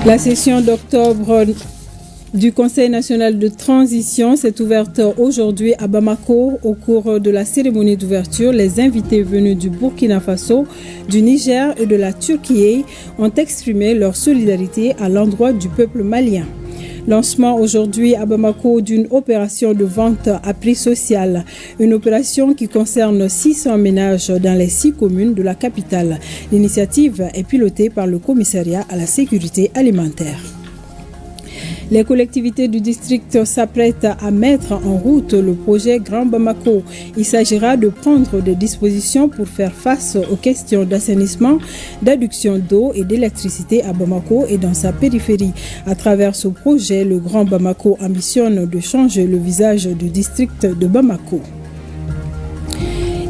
La session d'octobre du Conseil national de transition s'est ouverte aujourd'hui à Bamako. Au cours de la cérémonie d'ouverture, les invités venus du Burkina Faso, du Niger et de la Turquie ont exprimé leur solidarité à l'endroit du peuple malien. Lancement aujourd'hui à Bamako d'une opération de vente à prix social. Une opération qui concerne 600 ménages dans les 6 communes de la capitale. L'initiative est pilotée par le commissariat à la sécurité alimentaire. Les collectivités du district s'apprêtent à mettre en route le projet Grand Bamako. Il s'agira de prendre des dispositions pour faire face aux questions d'assainissement, d'adduction d'eau et d'électricité à Bamako et dans sa périphérie. À travers ce projet, le Grand Bamako ambitionne de changer le visage du district de Bamako.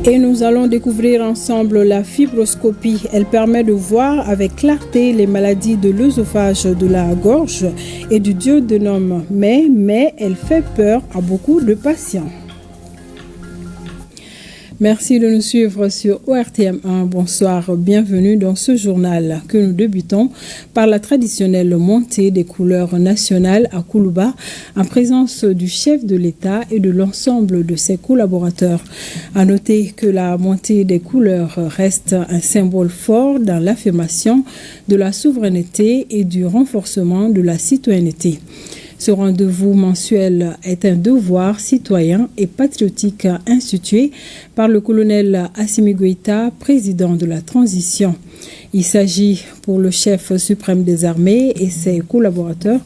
Et nous allons découvrir ensemble la fibroscopie. Elle permet de voir avec clarté les maladies de l'œsophage, de la gorge et du duodénum. Mais elle fait peur à beaucoup de patients. Merci de nous suivre sur ORTM1. Bonsoir, bienvenue dans ce journal que nous débutons par la traditionnelle montée des couleurs nationales à Koulouba en présence du chef de l'État et de l'ensemble de ses collaborateurs. À noter que la montée des couleurs reste un symbole fort dans l'affirmation de la souveraineté et du renforcement de la citoyenneté. Ce rendez-vous mensuel est un devoir citoyen et patriotique institué par le colonel Assimi Goïta, président de la transition. Il s'agit pour le chef suprême des armées et ses collaborateurs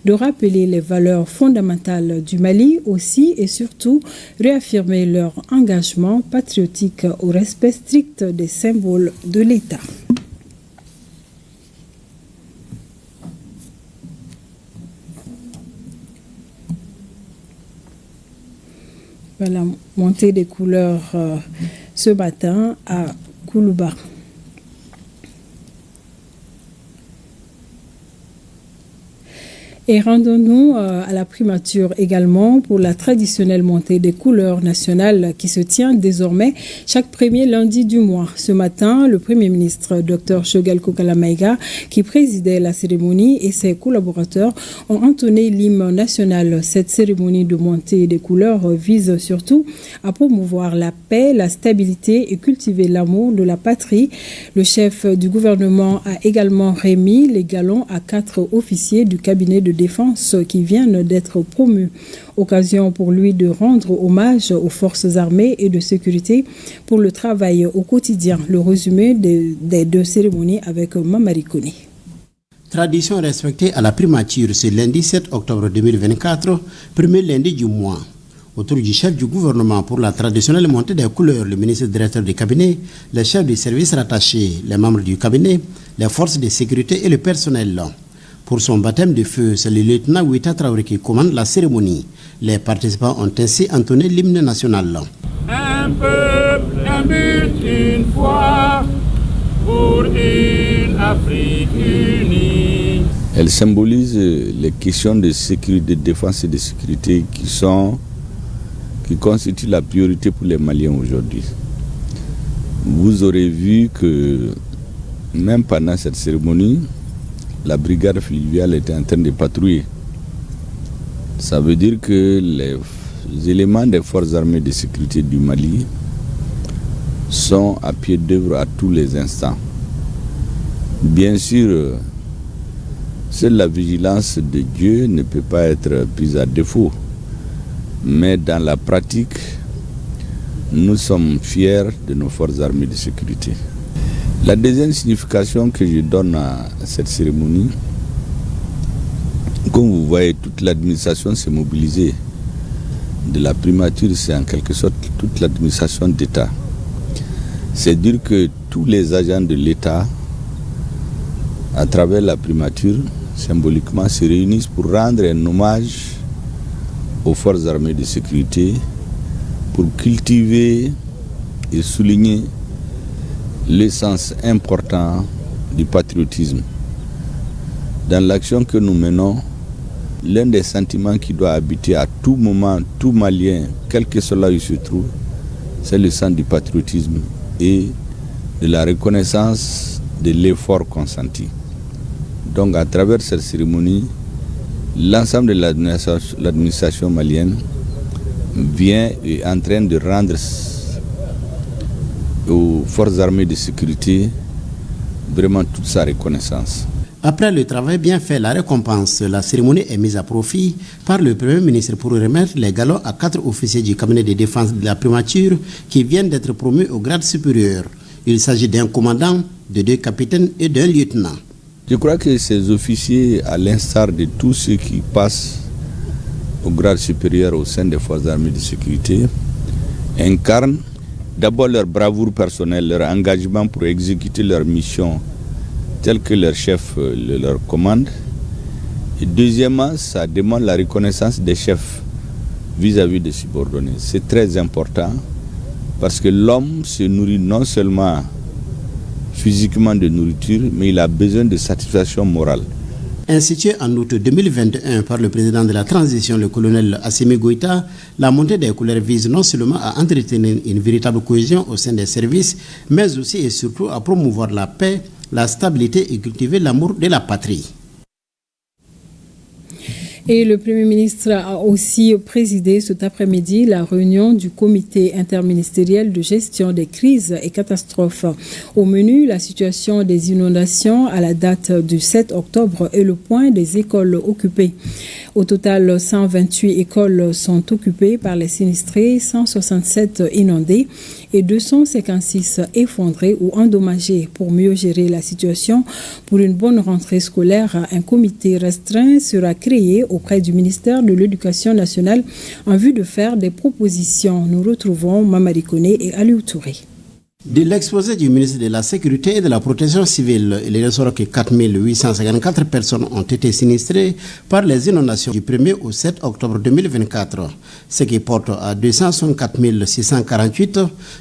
de rappeler les valeurs fondamentales du Mali aussi et surtout réaffirmer leur engagement patriotique au respect strict des symboles de l'État. Voilà, montée des couleurs ce matin à Koulouba. Et rendons-nous à la primature également pour la traditionnelle montée des couleurs nationales qui se tient désormais chaque premier lundi du mois. Ce matin, le Premier ministre Dr Choguel Kokala Maïga, qui présidait la cérémonie, et ses collaborateurs ont entonné l'hymne national. Cette cérémonie de montée des couleurs vise surtout à promouvoir la paix, la stabilité et cultiver l'amour de la patrie. Le chef du gouvernement a également remis les galons à 4 officiers du cabinet de défense qui viennent d'être promus. Occasion pour lui de rendre hommage aux forces armées et de sécurité pour le travail au quotidien. Le résumé des 2 cérémonies avec Mamari Kone. Tradition respectée à la primature ce lundi 7 octobre 2024, premier lundi du mois. Autour du chef du gouvernement pour la traditionnelle montée des couleurs, le ministre directeur du cabinet, les chefs du service rattachés, les membres du cabinet, les forces de sécurité et le personnel. Pour son baptême de feu, c'est le lieutenant Ouita Traoré qui commande la cérémonie. Les participants ont ainsi entonné l'hymne national. Un peuple, un but, une foi, pour une Afrique unie. Elle symbolise les questions de sécurité, de défense et de sécurité qui constituent la priorité pour les Maliens aujourd'hui. Vous aurez vu que même pendant cette cérémonie, la brigade fluviale était en train de patrouiller. Ça veut dire que les éléments des forces armées de sécurité du Mali sont à pied d'œuvre à tous les instants. Bien sûr, seule la vigilance de Dieu ne peut pas être prise à défaut. Mais dans la pratique, nous sommes fiers de nos forces armées de sécurité. La deuxième signification que je donne à cette cérémonie, comme vous voyez, toute l'administration s'est mobilisée. De la primature, c'est en quelque sorte toute l'administration d'État. C'est dire que tous les agents de l'État, à travers la primature, symboliquement, se réunissent pour rendre un hommage aux forces armées de sécurité, pour cultiver et souligner l'essence important du patriotisme. Dans l'action que nous menons, l'un des sentiments qui doit habiter à tout moment tout Malien, quel que soit là où il se trouve, c'est le sens du patriotisme et de la reconnaissance de l'effort consenti. Donc à travers cette cérémonie, l'ensemble de l'administration malienne vient et est en train de rendre aux forces armées de sécurité vraiment toute sa reconnaissance. Après le travail bien fait, la récompense, la cérémonie est mise à profit par le Premier ministre pour remettre les galons à 4 officiers du cabinet de défense de la primature qui viennent d'être promus au grade supérieur. Il s'agit d'un commandant, de 2 capitaines et d'un lieutenant. Je crois que ces officiers, à l'instar de tous ceux qui passent au grade supérieur au sein des forces armées de sécurité, incarnent d'abord leur bravoure personnelle, leur engagement pour exécuter leur mission telle que leur chef leur commande. Et deuxièmement, ça demande la reconnaissance des chefs vis-à-vis des subordonnés. C'est très important parce que l'homme se nourrit non seulement physiquement de nourriture, mais il a besoin de satisfaction morale. Institué en août 2021 par le président de la transition, le colonel Assimi Goïta, la montée des couleurs vise non seulement à entretenir une véritable cohésion au sein des services, mais aussi et surtout à promouvoir la paix, la stabilité et cultiver l'amour de la patrie. Et le Premier ministre a aussi présidé cet après-midi la réunion du comité interministériel de gestion des crises et catastrophes. Au menu, la situation des inondations à la date du 7 octobre et le point des écoles occupées. Au total, 128 écoles sont occupées par les sinistrés, 167 inondées et 256 effondrées ou endommagées. Pour mieux gérer la situation, pour une bonne rentrée scolaire, un comité restreint sera créé auprès du ministère de l'Éducation nationale en vue de faire des propositions. Nous retrouvons Mamadi Koné et Aliou Touré. De l'exposé du ministre de la Sécurité et de la Protection civile, il ressort que 4 854 personnes ont été sinistrées par les inondations du 1er au 7 octobre 2024, ce qui porte à 264 648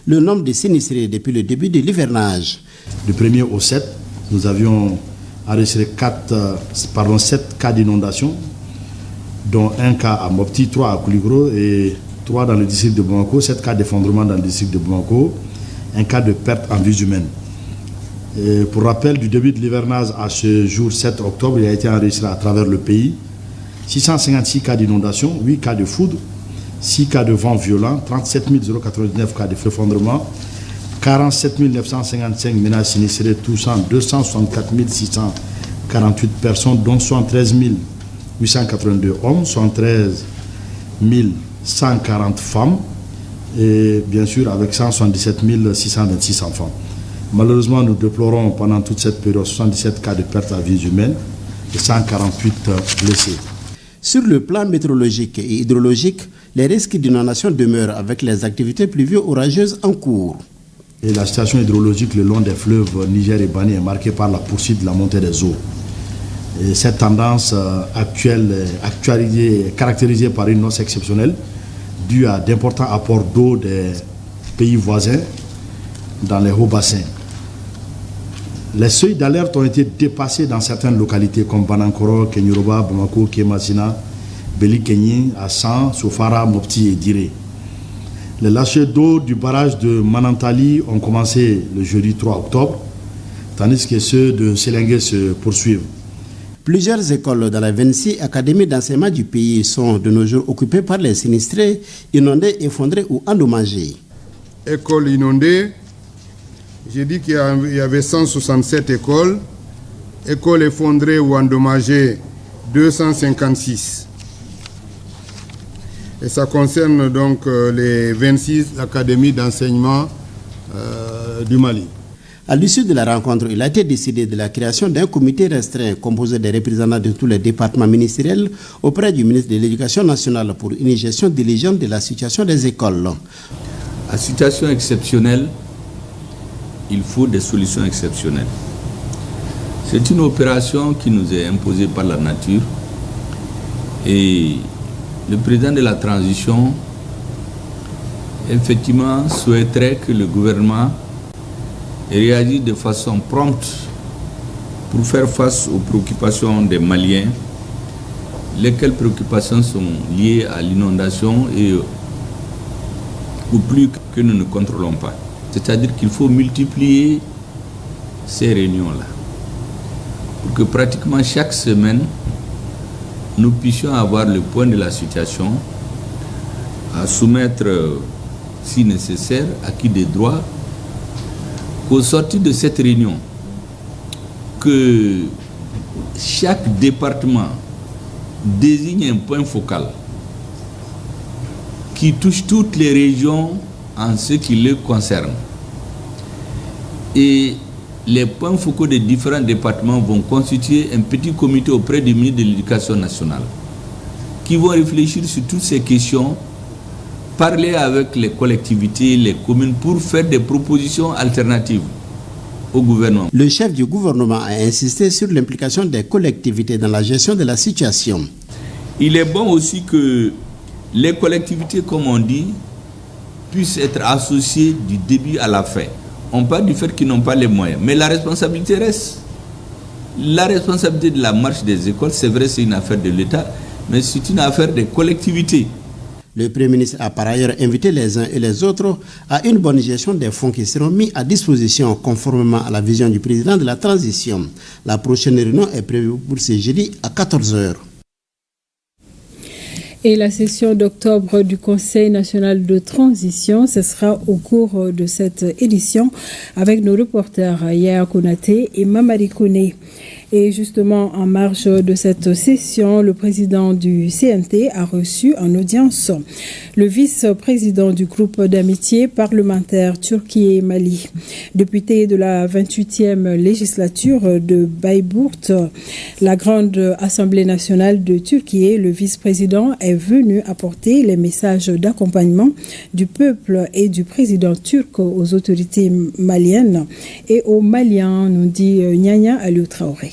le nombre de sinistrés depuis le début de l'hivernage. Du 1er au 7, nous avions enregistré 7 cas d'inondation, dont un cas à Mopti, 3 à Kouligro et 3 dans le district de Bamako, 7 cas d'effondrement dans le district de Bamako, un cas de perte en vies humaines. Et pour rappel, du début de l'hivernage à ce jour 7 octobre, il a été enregistré à travers le pays 656 cas d'inondation, 8 cas de foudre, 6 cas de vent violent, 37 099 cas d'effondrement, 47 955 ménages sinistrés, touchant 264 648 personnes, dont 73 882 hommes, 73 140 femmes, et bien sûr avec 177 626 enfants. Malheureusement, nous déplorons pendant toute cette période 77 cas de perte à vies humaines et 148 blessés. Sur le plan météorologique et hydrologique, les risques d'inondation demeurent avec les activités pluvieux-orageuses en cours. Et la situation hydrologique le long des fleuves Niger et Bani est marquée par la poursuite de la montée des eaux. Et cette tendance actuelle est caractérisée par une hausse exceptionnelle due à d'importants apports d'eau des pays voisins dans les hauts bassins. Les seuils d'alerte ont été dépassés dans certaines localités comme Banankoro, Kenyuroba, Bamako, Kemasina, Beli-Kenyi, Assan, Sofara, Mopti et Diré. Les lâchers d'eau du barrage de Manantali ont commencé le jeudi 3 octobre, tandis que ceux de Sélingué se poursuivent. Plusieurs écoles dans les 26 académies d'enseignement du pays sont de nos jours occupées par les sinistrés, inondés, effondrés ou endommagés. Écoles inondées, j'ai dit qu'il y avait 167 écoles. Écoles effondrées ou endommagées, 256. Et ça concerne donc les 26 académies d'enseignement du Mali. À l'issue de la rencontre, il a été décidé de la création d'un comité restreint composé des représentants de tous les départements ministériels auprès du ministre de l'Éducation nationale pour une gestion diligente de la situation des écoles. À situation exceptionnelle, il faut des solutions exceptionnelles. C'est une opération qui nous est imposée par la nature et le président de la transition effectivement souhaiterait que le gouvernement réagisse de façon prompte pour faire face aux préoccupations des Maliens, lesquelles préoccupations sont liées à l'inondation et au plus que nous ne contrôlons pas. C'est-à-dire qu'il faut multiplier ces réunions-là pour que pratiquement chaque semaine, nous puissions avoir le point de la situation, à soumettre, si nécessaire, acquis des droits, qu'au sortir de cette réunion, que chaque département désigne un point focal qui touche toutes les régions en ce qui les concerne. Et les points focaux des différents départements vont constituer un petit comité auprès du ministre de l'Éducation nationale qui vont réfléchir sur toutes ces questions, parler avec les collectivités, les communes pour faire des propositions alternatives au gouvernement. Le chef du gouvernement a insisté sur l'implication des collectivités dans la gestion de la situation. Il est bon aussi que les collectivités, comme on dit, puissent être associées du début à la fin. On parle du fait qu'ils n'ont pas les moyens, mais la responsabilité reste. La responsabilité de la marche des écoles, c'est vrai, c'est une affaire de l'État, mais c'est une affaire des collectivités. Le Premier ministre a par ailleurs invité les uns et les autres à une bonne gestion des fonds qui seront mis à disposition conformément à la vision du président de la transition. La prochaine réunion est prévue pour ce jeudi à 14h. Et la session d'octobre du Conseil national de transition, ce sera au cours de cette édition avec nos reporters Yaya Konaté et Mamadi Kone. Et justement, en marge de cette session, le président du CNT a reçu en audience le vice-président du groupe d'amitié parlementaire Turquie-Mali. Député de la 28e législature de Bayburt, la grande assemblée nationale de Turquie, le vice-président est venu apporter les messages d'accompagnement du peuple et du président turc aux autorités maliennes et aux Maliens, nous dit Nyanya Aliou Traoré.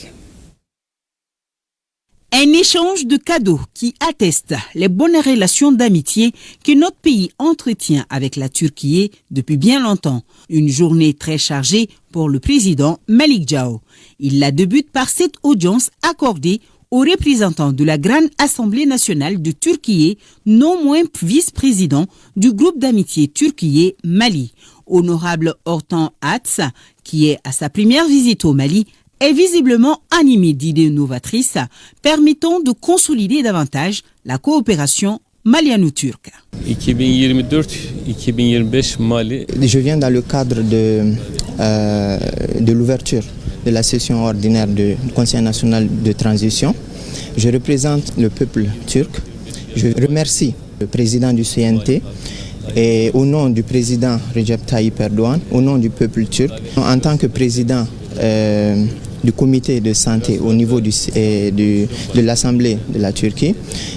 Un échange de cadeaux qui atteste les bonnes relations d'amitié que notre pays entretient avec la Turquie depuis bien longtemps. Une journée très chargée pour le président Malik Diao. Il la débute par cette audience accordée aux représentants de la Grande Assemblée nationale de Turquie, non moins vice-président du groupe d'amitié Turquie-Mali. Honorable Ortan Atz, qui est à sa première visite au Mali, est visiblement animé d'idées novatrices permettant de consolider davantage la coopération maliano-turque. Je viens dans le cadre de l'ouverture de la session ordinaire du Conseil national de transition. Je représente le peuple turc. Je remercie le président du CNT et au nom du président Recep Tayyip Erdogan, au nom du peuple turc, en tant que président du comité de santé au niveau de l'Assemblée de la Turquie.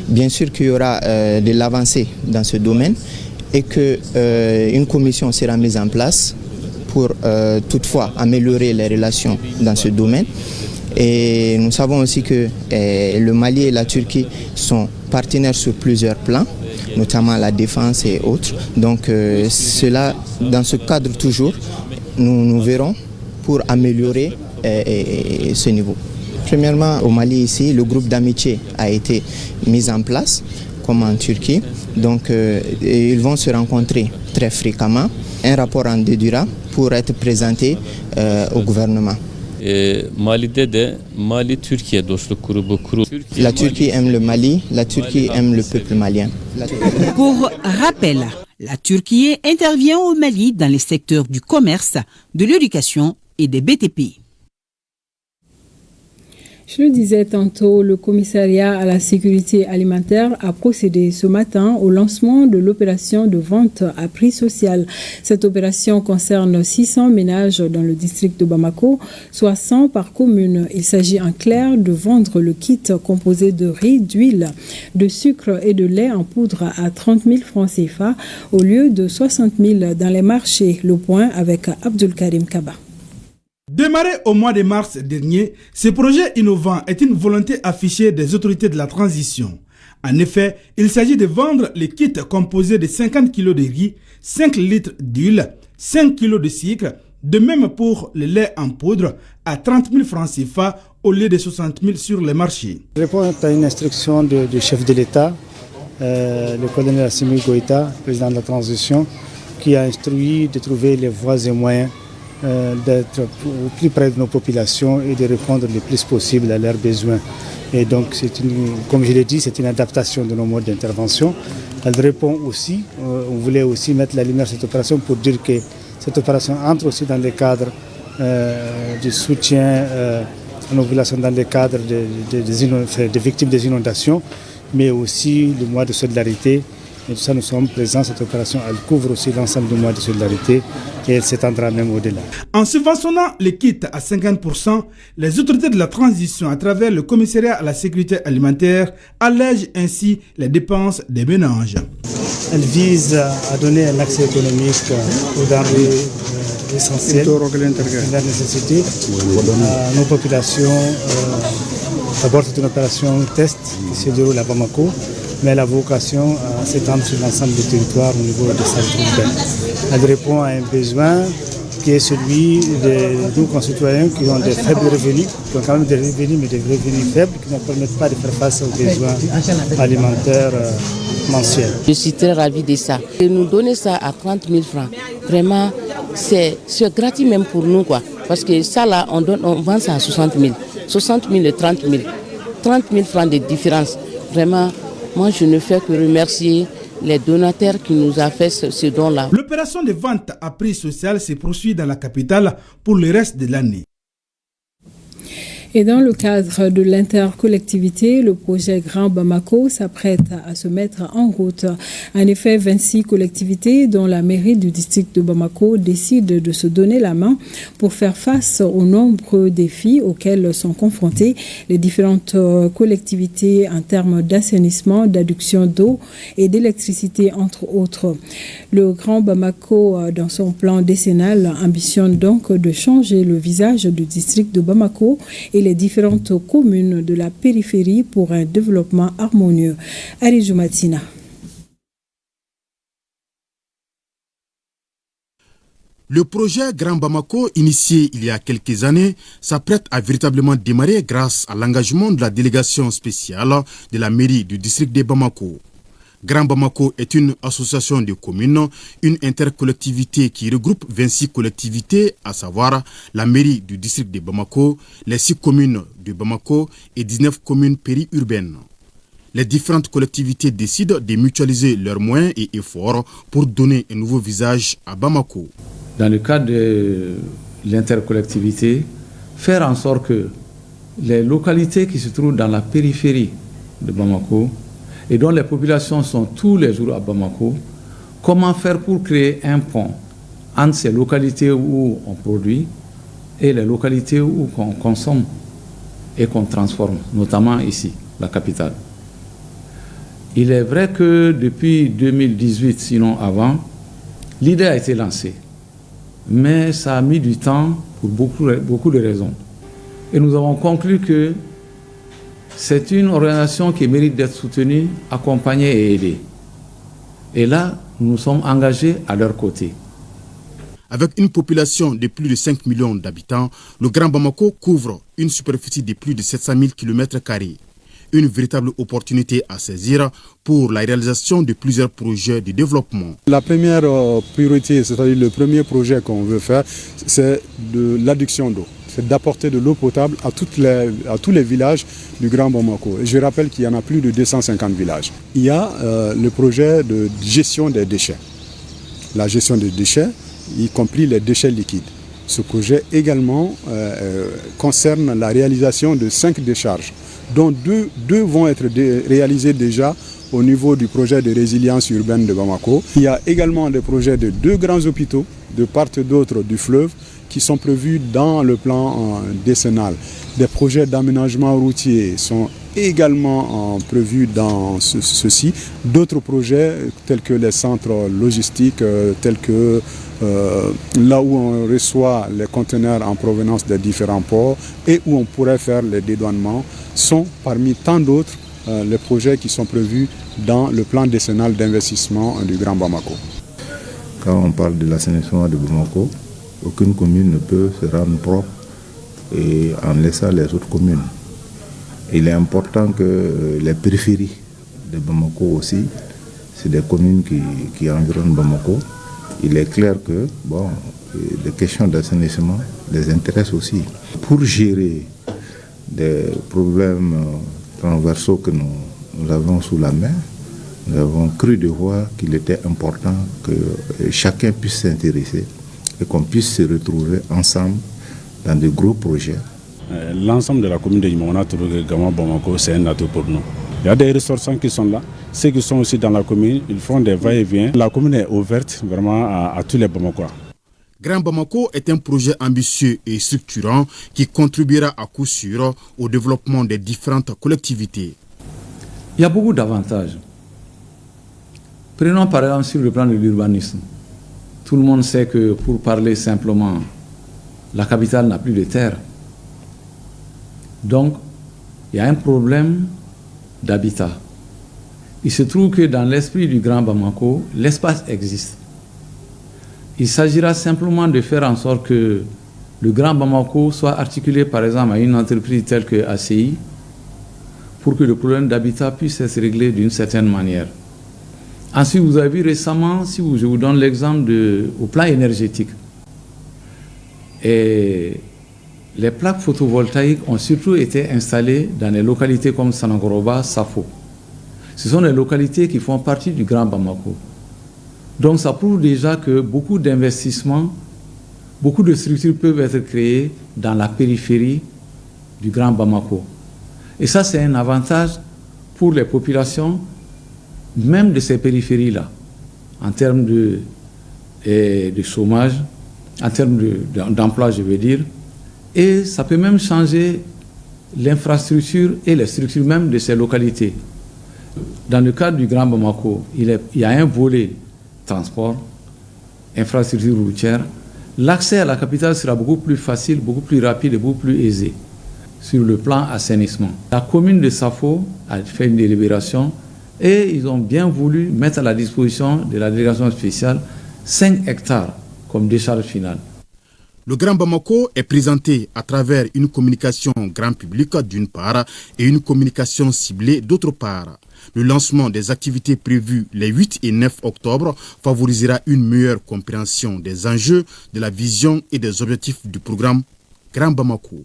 Bien sûr qu'il y aura de l'avancée dans ce domaine et qu'une commission sera mise en place pour toutefois améliorer les relations dans ce domaine. Et nous savons aussi que le Mali et la Turquie sont partenaires sur plusieurs plans, notamment la défense et autres. Donc cela, dans ce cadre toujours, nous verrons pour améliorer ce niveau. Premièrement, au Mali ici, le groupe d'amitié a été mis en place, comme en Turquie. Donc ils vont se rencontrer très fréquemment. Un rapport en déduira pour être présenté au gouvernement. La Turquie aime le Mali, la Turquie aime le peuple malien. Pour rappel, la Turquie intervient au Mali dans les secteurs du commerce, de l'éducation et des BTP. Je le disais tantôt, le commissariat à la sécurité alimentaire a procédé ce matin au lancement de l'opération de vente à prix social. Cette opération concerne 600 ménages dans le district de Bamako, soit 100 par commune. Il s'agit en clair de vendre le kit composé de riz, d'huile, de sucre et de lait en poudre à 30 000 francs CFA au lieu de 60 000 dans les marchés. Le point avec Abdul Karim Kaba. Démarré au mois de mars dernier, ce projet innovant est une volonté affichée des autorités de la transition. En effet, il s'agit de vendre les kits composés de 50 kg de riz, 5 litres d'huile, 5 kg de sucre, de même pour le lait en poudre à 30 000 francs CFA au lieu de 60 000 sur les marchés. Je réponds à une instruction du chef de l'État, le colonel Assimi Goïta, président de la transition, qui a instruit de trouver les voies et moyens d'être au plus près de nos populations et de répondre le plus possible à leurs besoins. Et donc, comme je l'ai dit, c'est une adaptation de nos modes d'intervention. Elle répond aussi, on voulait aussi mettre la lumière sur cette opération pour dire que cette opération entre aussi dans le cadre du soutien à nos populations, dans le cadre des victimes des inondations, mais aussi le mois de solidarité. Et tout ça, nous sommes présents. Cette opération, elle couvre aussi l'ensemble du mois de solidarité et elle s'étendra même au-delà. En subventionnant les kits à 50%, les autorités de la transition, à travers le commissariat à la sécurité alimentaire, allègent ainsi les dépenses des ménages. Elle vise à donner un accès économique aux denrées essentielles, la nécessité à nos populations. D'abord, c'est une opération test qui se déroule à Bamako, mais elle a vocation à s'étendre sur l'ensemble du territoire au niveau des centres urbains. Elle répond à un besoin qui est celui de nos concitoyens qui ont des faibles revenus, qui ont quand même des revenus, mais des revenus faibles qui ne permettent pas de faire face aux besoins alimentaires mensuels. Je suis très ravie de ça. De nous donner ça à 30 000 francs, vraiment, c'est gratuit même pour nous, quoi. Parce que ça, là, on vend ça à 60 000. 60 000 et 30 000. 30 000 francs de différence. Vraiment, moi, je ne fais que remercier les donateurs qui nous ont fait ce don-là. L'opération de vente à prix social se poursuit dans la capitale pour le reste de l'année. Et dans le cadre de l'intercollectivité, le projet Grand Bamako s'apprête à se mettre en route. En effet, 26 collectivités, dont la mairie du district de Bamako, décident de se donner la main pour faire face aux nombreux défis auxquels sont confrontées les différentes collectivités en termes d'assainissement, d'adduction d'eau et d'électricité, entre autres. Le Grand Bamako, dans son plan décennal, ambitionne donc de changer le visage du district de Bamako et les différentes communes de la périphérie pour un développement harmonieux. Arijou Matina. Le projet Grand Bamako, initié il y a quelques années, s'apprête à véritablement démarrer grâce à l'engagement de la délégation spéciale de la mairie du district de Bamako. Grand Bamako est une association de communes, une intercollectivité qui regroupe 26 collectivités, à savoir la mairie du district de Bamako, les 6 communes de Bamako et 19 communes périurbaines. Les différentes collectivités décident de mutualiser leurs moyens et efforts pour donner un nouveau visage à Bamako. Dans le cadre de l'intercollectivité, faire en sorte que les localités qui se trouvent dans la périphérie de Bamako et dont les populations sont tous les jours à Bamako, comment faire pour créer un pont entre ces localités où on produit et les localités où on consomme et qu'on transforme, notamment ici, la capitale. Il est vrai que depuis 2018, sinon avant, l'idée a été lancée, mais ça a mis du temps pour beaucoup de raisons. Et nous avons conclu que c'est une organisation qui mérite d'être soutenue, accompagnée et aidée. Et là, nous nous sommes engagés à leur côté. Avec une population de plus de 5 millions d'habitants, le Grand Bamako couvre une superficie de plus de 700 000 km². Une véritable opportunité à saisir pour la réalisation de plusieurs projets de développement. La première priorité, c'est-à-dire le premier projet qu'on veut faire, c'est de l'adduction d'eau. C'est d'apporter de l'eau potable à tous les villages du Grand Bamako. Et je rappelle qu'il y en a plus de 250 villages. Il y a le projet de gestion des déchets. La gestion des déchets, y compris les déchets liquides. Ce projet également concerne la réalisation de 5 décharges, dont deux vont être réalisés déjà au niveau du projet de résilience urbaine de Bamako. Il y a également des projets de 2 grands hôpitaux de part et d'autre du fleuve qui sont prévus dans le plan décennal. Des projets d'aménagement routier sont également prévus dans ceci. D'autres projets tels que les centres logistiques, tels que là où on reçoit les conteneurs en provenance des différents ports et où on pourrait faire les dédouanements, sont parmi tant d'autres les projets qui sont prévus dans le plan décennal d'investissement du Grand Bamako. Quand on parle de l'assainissement de Bamako, aucune commune ne peut se rendre propre et en laissant les autres communes. Il est important que les périphéries de Bamako aussi, c'est des communes qui environnent Bamako, il est clair que les questions d'assainissement les intéressent aussi. Pour gérer des problèmes transversaux que nous avons sous la main, nous avons cru de voir qu'il était important que chacun puisse s'intéresser et qu'on puisse se retrouver ensemble dans de gros projets. L'ensemble de la commune de Yimona, Gama, Bamako, c'est un atout pour nous. Il y a des ressortissants qui sont là. Ceux qui sont aussi dans la commune, ils font des va-et-vient. La commune est ouverte vraiment à tous les Bamakois. Grand Bamako est un projet ambitieux et structurant qui contribuera à coup sûr au développement des différentes collectivités. Il y a beaucoup d'avantages. Prenons par exemple sur le plan de l'urbanisme. Tout le monde sait que, pour parler simplement, la capitale n'a plus de terre. Donc, il y a un problème d'habitat. Il se trouve que dans l'esprit du Grand Bamako, l'espace existe. Il s'agira simplement de faire en sorte que le Grand Bamako soit articulé par exemple à une entreprise telle que ACI pour que le problème d'habitat puisse être réglé d'une certaine manière. Ensuite, vous avez vu récemment, je vous donne l'exemple au plan énergétique. Et les plaques photovoltaïques ont surtout été installées dans les localités comme Sanagoroba, Safo. Ce sont les localités qui font partie du Grand Bamako. Donc ça prouve déjà que beaucoup d'investissements, beaucoup de structures peuvent être créées dans la périphérie du Grand Bamako. Et ça, c'est un avantage pour les populations, même de ces périphéries-là, en termes de chômage, en termes d'emploi, je veux dire. Et ça peut même changer l'infrastructure et les structures même de ces localités. Dans le cadre du Grand Bamako, il y a un volet transport, infrastructure routière. L'accès à la capitale sera beaucoup plus facile, beaucoup plus rapide et beaucoup plus aisé sur le plan assainissement. La commune de Safo a fait une délibération et ils ont bien voulu mettre à la disposition de la délégation spéciale 5 hectares comme décharge finale. Le Grand Bamako est présenté à travers une communication grand public d'une part et une communication ciblée d'autre part. Le lancement des activités prévues les 8 et 9 octobre favorisera une meilleure compréhension des enjeux, de la vision et des objectifs du programme Grand Bamako.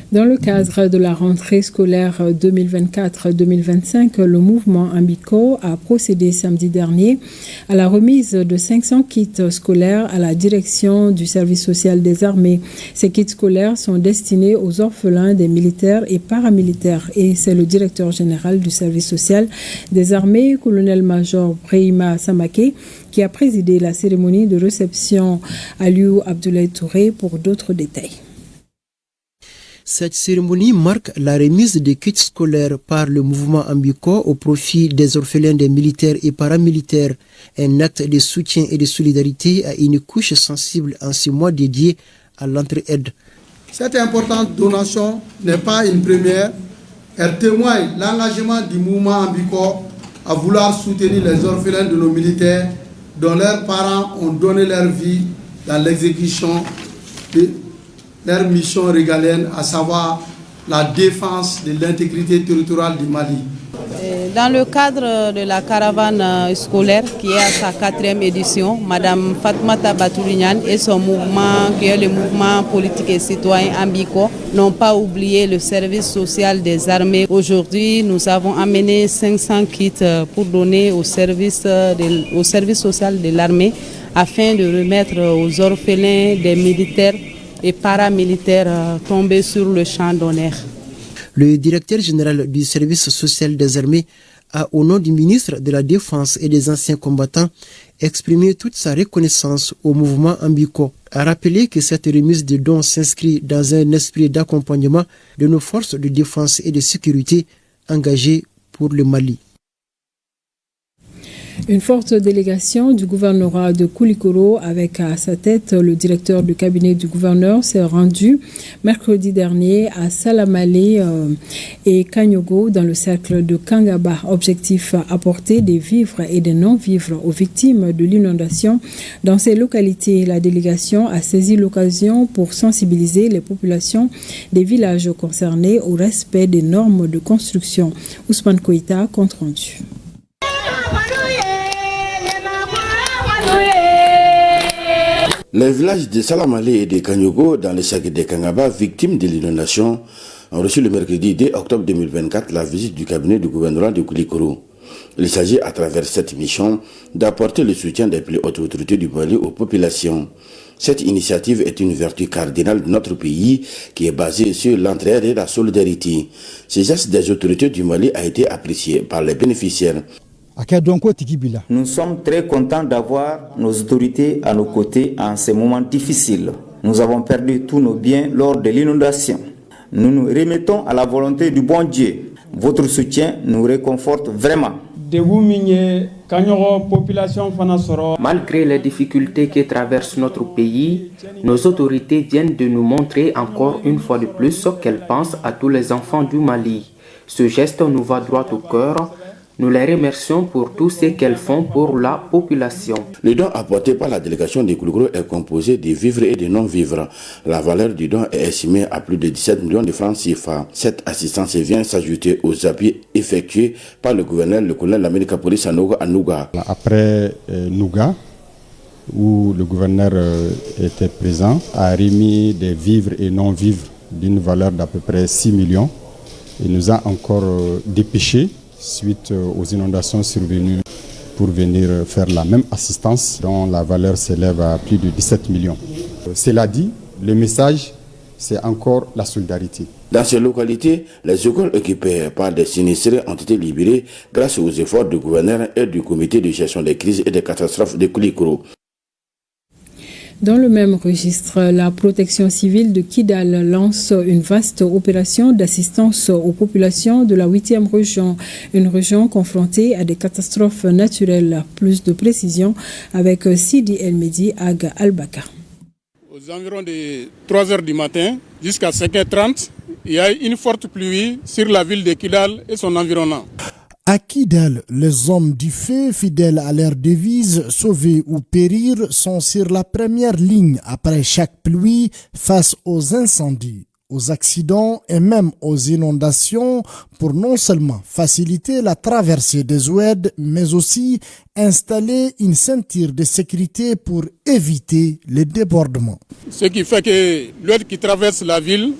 Dans le cadre de la rentrée scolaire 2024-2025, le mouvement Ambiko a procédé samedi dernier à la remise de 500 kits scolaires à la direction du service social des armées. Ces kits scolaires sont destinés aux orphelins des militaires et paramilitaires. Et c'est le directeur général du service social des armées, colonel-major Brahima Samake, qui a présidé la cérémonie de réception à Aliou Abdoulaye Touré pour d'autres détails. Cette cérémonie marque la remise des kits scolaires par le mouvement Ambiko au profit des orphelins des militaires et paramilitaires, un acte de soutien et de solidarité à une couche sensible en ce mois dédié à l'entraide. Cette importante donation n'est pas une première, elle témoigne l'engagement du mouvement Ambiko à vouloir soutenir les orphelins de nos militaires dont leurs parents ont donné leur vie dans l'exécution de leur mission régalienne, à savoir la défense de l'intégrité territoriale du Mali. Dans le cadre de la caravane scolaire qui est à sa 4e édition, Madame Fatmata Batourignan et son mouvement, qui est le mouvement politique et citoyen Ambiko, n'ont pas oublié le service social des armées. Aujourd'hui, nous avons amené 500 kits pour donner au service social de l'armée afin de remettre aux orphelins des militaires et paramilitaires tombés sur le champ d'honneur. Le directeur général du service social des armées a, au nom du ministre de la Défense et des anciens combattants, exprimé toute sa reconnaissance au mouvement Ambiko, a rappelé que cette remise de dons s'inscrit dans un esprit d'accompagnement de nos forces de défense et de sécurité engagées pour le Mali. Une forte délégation du gouvernorat de Koulikoro avec à sa tête le directeur du cabinet du gouverneur s'est rendue mercredi dernier à Salamale et Kanyogo dans le cercle de Kangaba. Objectif, apporter des vivres et des non-vivres aux victimes de l'inondation dans ces localités. La délégation a saisi l'occasion pour sensibiliser les populations des villages concernés au respect des normes de construction. Ousmane Koïta, compte rendu. Les villages de Salamale et de Kanyogo dans le sac de Kangaba, victimes de l'inondation, ont reçu le mercredi 2 octobre 2024 la visite du cabinet du gouvernement de Koulikoro. Il s'agit à travers cette mission d'apporter le soutien des plus hautes autorités du Mali aux populations. Cette initiative est une vertu cardinale de notre pays qui est basée sur l'entraide et la solidarité. Ce geste des autorités du Mali a été apprécié par les bénéficiaires. Nous sommes très contents d'avoir nos autorités à nos côtés en ces moments difficiles. Nous avons perdu tous nos biens lors de l'inondation. Nous nous remettons à la volonté du bon Dieu. Votre soutien nous réconforte vraiment. Malgré les difficultés qui traversent notre pays, nos autorités viennent de nous montrer encore une fois de plus qu'elles pensent à tous les enfants du Mali. Ce geste nous va droit au cœur. Nous les remercions pour tout ce qu'elles font pour la population. Le don apporté par la délégation de Koulikoro est composé de vivres et de non-vivres. La valeur du don est estimée à plus de 17 millions de francs CFA. Cette assistance vient s'ajouter aux appuis effectués par le gouverneur, le colonel Lamine Kapoli Sanogo à Nouga. Après Nouga, où le gouverneur était présent, a remis des vivres et non-vivres d'une valeur d'à peu près 6 millions. Il nous a encore dépêché suite aux inondations survenues pour venir faire la même assistance dont la valeur s'élève à plus de 17 millions. Cela dit, le message, c'est encore la solidarité. Dans ces localités, les écoles occupées par des sinistrés ont été libérées grâce aux efforts du gouverneur et du comité de gestion des crises et des catastrophes de Koulikoro. Dans le même registre, la protection civile de Kidal lance une vaste opération d'assistance aux populations de la 8e région, une région confrontée à des catastrophes naturelles. Plus de précisions avec Sidi El Medi Aga Albaka. Aux environs de 3h du matin jusqu'à 5h30, il y a une forte pluie sur la ville de Kidal et son environnement. À Kidal, les hommes du feu, fidèles à leur devise « Sauver ou périr », sont sur la première ligne après chaque pluie face aux incendies, aux accidents et même aux inondations pour non seulement faciliter la traversée des oueds, mais aussi installer une ceinture de sécurité pour éviter les débordements. Ce qui fait que l'oued qui traverse la ville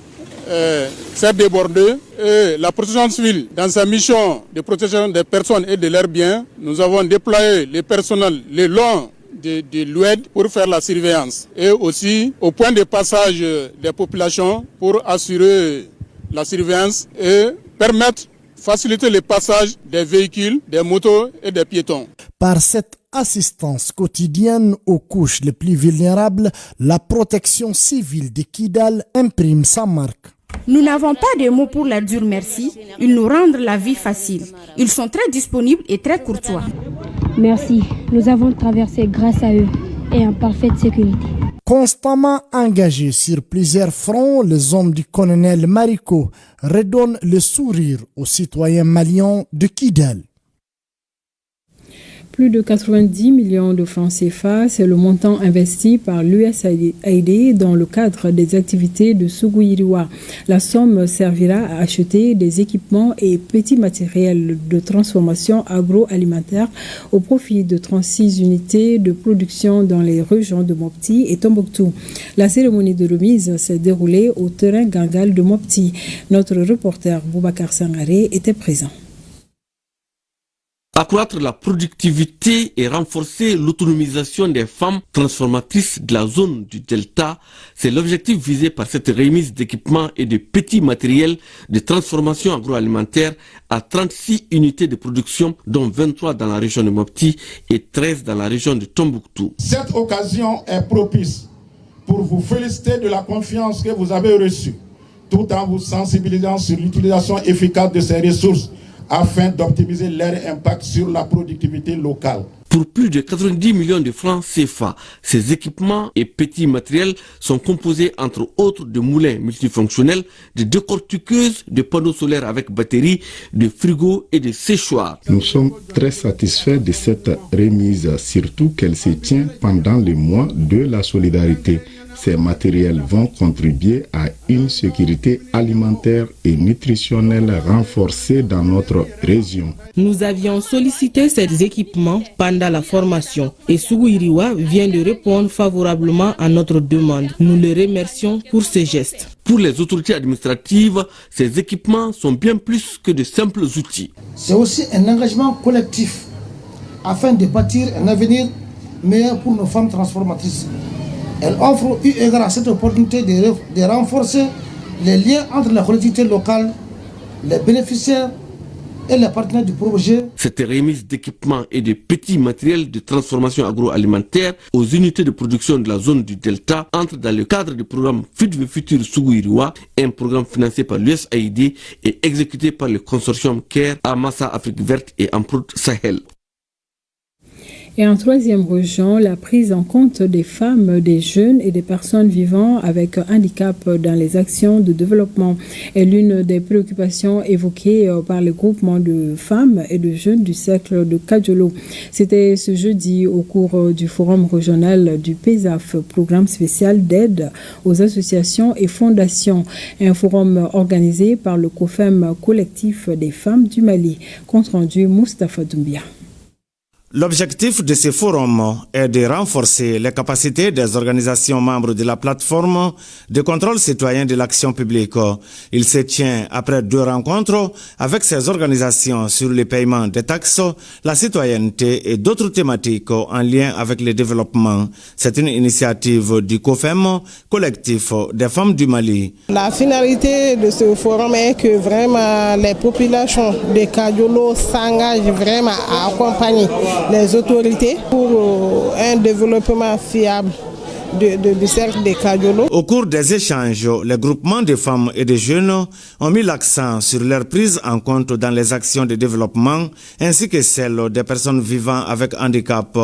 s'est débordé et la protection civile, dans sa mission de protection des personnes et de leurs biens, nous avons déployé les personnels le long de l'oued pour faire la surveillance et aussi au point de passage des populations pour assurer la surveillance et faciliter le passage des véhicules, des motos et des piétons. Par cette assistance quotidienne aux couches les plus vulnérables, la protection civile de Kidal imprime sa marque. Nous n'avons pas de mots pour leur dire merci. Ils nous rendent la vie facile. Ils sont très disponibles et très courtois. Merci. Nous avons traversé grâce à eux et en parfaite sécurité. Constamment engagés sur plusieurs fronts, les hommes du colonel Mariko redonnent le sourire aux citoyens maliens de Kidal. Plus de 90 millions de francs CFA, c'est le montant investi par l'USAID dans le cadre des activités de Sougouyiriwa. La somme servira à acheter des équipements et petits matériels de transformation agroalimentaire au profit de 36 unités de production dans les régions de Mopti et Tombouctou. La cérémonie de remise s'est déroulée au terrain Gangal de Mopti. Notre reporter Boubacar Sangaré était présent. Accroître la productivité et renforcer l'autonomisation des femmes transformatrices de la zone du Delta, c'est l'objectif visé par cette remise d'équipements et de petits matériels de transformation agroalimentaire à 36 unités de production, dont 23 dans la région de Mopti et 13 dans la région de Tombouctou. Cette occasion est propice pour vous féliciter de la confiance que vous avez reçue, tout en vous sensibilisant sur l'utilisation efficace de ces ressources afin d'optimiser leur impact sur la productivité locale. Pour plus de 90 millions de francs CFA, ces équipements et petits matériels sont composés entre autres de moulins multifonctionnels, de décortiqueuses, de panneaux solaires avec batterie, de frigos et de séchoirs. Nous sommes très satisfaits de cette remise, surtout qu'elle se tient pendant le mois de la solidarité. Ces matériels vont contribuer à une sécurité alimentaire et nutritionnelle renforcée dans notre région. Nous avions sollicité ces équipements pendant la formation et Sougou Iriwa vient de répondre favorablement à notre demande. Nous le remercions pour ce geste. Pour les autorités administratives, ces équipements sont bien plus que de simples outils. C'est aussi un engagement collectif afin de bâtir un avenir meilleur pour nos femmes transformatrices. Elle offre eu égard à cette opportunité de renforcer les liens entre la collectivité locale, les bénéficiaires et les partenaires du projet. Cette remise d'équipements et de petits matériels de transformation agroalimentaire aux unités de production de la zone du Delta entre dans le cadre du programme Fit the Future Sougou Iriwa, un programme financé par l'USAID et exécuté par le consortium CARE, Amassa Afrique Verte et Amprout Sahel. Et en troisième région, la prise en compte des femmes, des jeunes et des personnes vivant avec handicap dans les actions de développement est l'une des préoccupations évoquées par le groupement de femmes et de jeunes du cercle de Kajolo. C'était ce jeudi au cours du forum régional du PESAF, programme spécial d'aide aux associations et fondations. Un forum organisé par le COFEM, collectif des femmes du Mali. Compte rendu Moustapha Doumbia. L'objectif de ce forum est de renforcer les capacités des organisations membres de la plateforme de contrôle citoyen de l'action publique. Il se tient après 2 rencontres avec ces organisations sur le paiement des taxes, la citoyenneté et d'autres thématiques en lien avec le développement. C'est une initiative du COFEM, collectif des femmes du Mali. La finalité de ce forum est que vraiment les populations de Kajolo s'engagent vraiment à accompagner les autorités pour un développement fiable du cercle de Kajolo. Au cours des échanges, les groupements de femmes et de jeunes ont mis l'accent sur leur prise en compte dans les actions de développement ainsi que celle des personnes vivant avec handicap.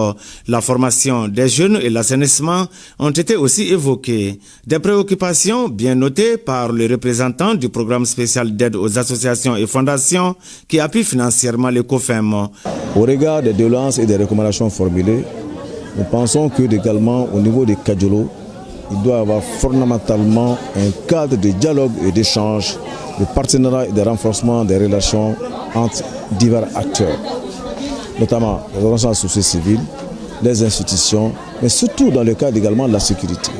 La formation des jeunes et l'assainissement ont été aussi évoqués. Des préoccupations bien notées par le représentant du programme spécial d'aide aux associations et fondations qui appuie financièrement le COFEM. Au regard des doléances et des recommandations formulées, nous pensons que également au niveau des Kajolo, il doit y avoir fondamentalement un cadre de dialogue et d'échange, de partenariat et de renforcement des relations entre divers acteurs, notamment les organisations sociales civiles, les institutions, mais surtout dans le cadre également de la sécurité.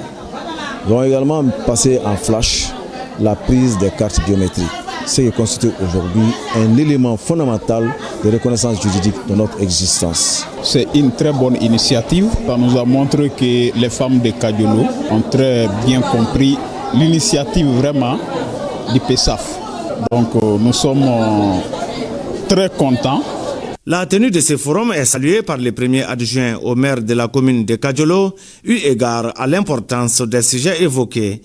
Nous allons également passer en flash la prise des cartes biométriques, ce qui constitue aujourd'hui un élément fondamental de reconnaissance juridique de notre existence. C'est une très bonne initiative. Ça nous a montré que les femmes de Kajolo ont très bien compris l'initiative vraiment du PESAF. Donc nous sommes très contents. La tenue de ce forum est saluée par le premier adjoint au maire de la commune de Kajolo, eu égard à l'importance des sujets évoqués.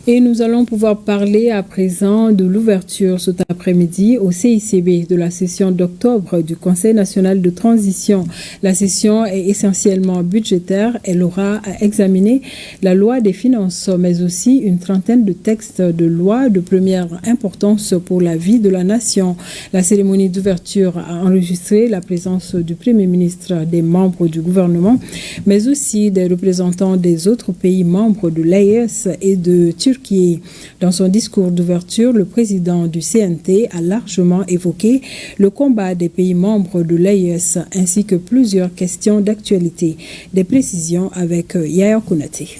Et nous allons pouvoir parler à présent de l'ouverture cet après-midi au CICB de la session d'octobre du Conseil national de transition. La session est essentiellement budgétaire. Elle aura à examiner la loi des finances, mais aussi une trentaine de textes de loi de première importance pour la vie de la nation. La cérémonie d'ouverture a enregistré la présence du Premier ministre, des membres du gouvernement, mais aussi des représentants des autres pays membres de l'AES et de Turquie. Dans son discours d'ouverture, le président du CNT a largement évoqué le combat des pays membres de l'AES ainsi que plusieurs questions d'actualité. Des précisions avec Yaya Konaté.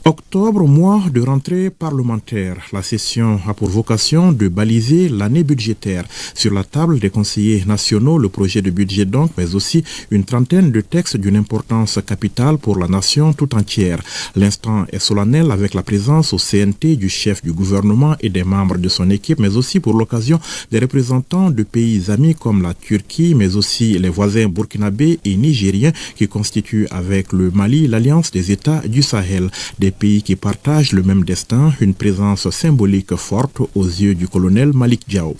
Octobre, mois de rentrée parlementaire. La session a pour vocation de baliser l'année budgétaire. Sur la table des conseillers nationaux, le projet de budget donc, mais aussi une trentaine de textes d'une importance capitale pour la nation tout entière. L'instant est solennel avec la présence au CNT du chef du gouvernement et des membres de son équipe, mais aussi pour l'occasion des représentants de pays amis comme la Turquie, mais aussi les voisins burkinabés et nigériens qui constituent avec le Mali l'Alliance des États du Sahel. Des pays qui partagent le même destin, une présence symbolique forte aux yeux du colonel Malik Diao.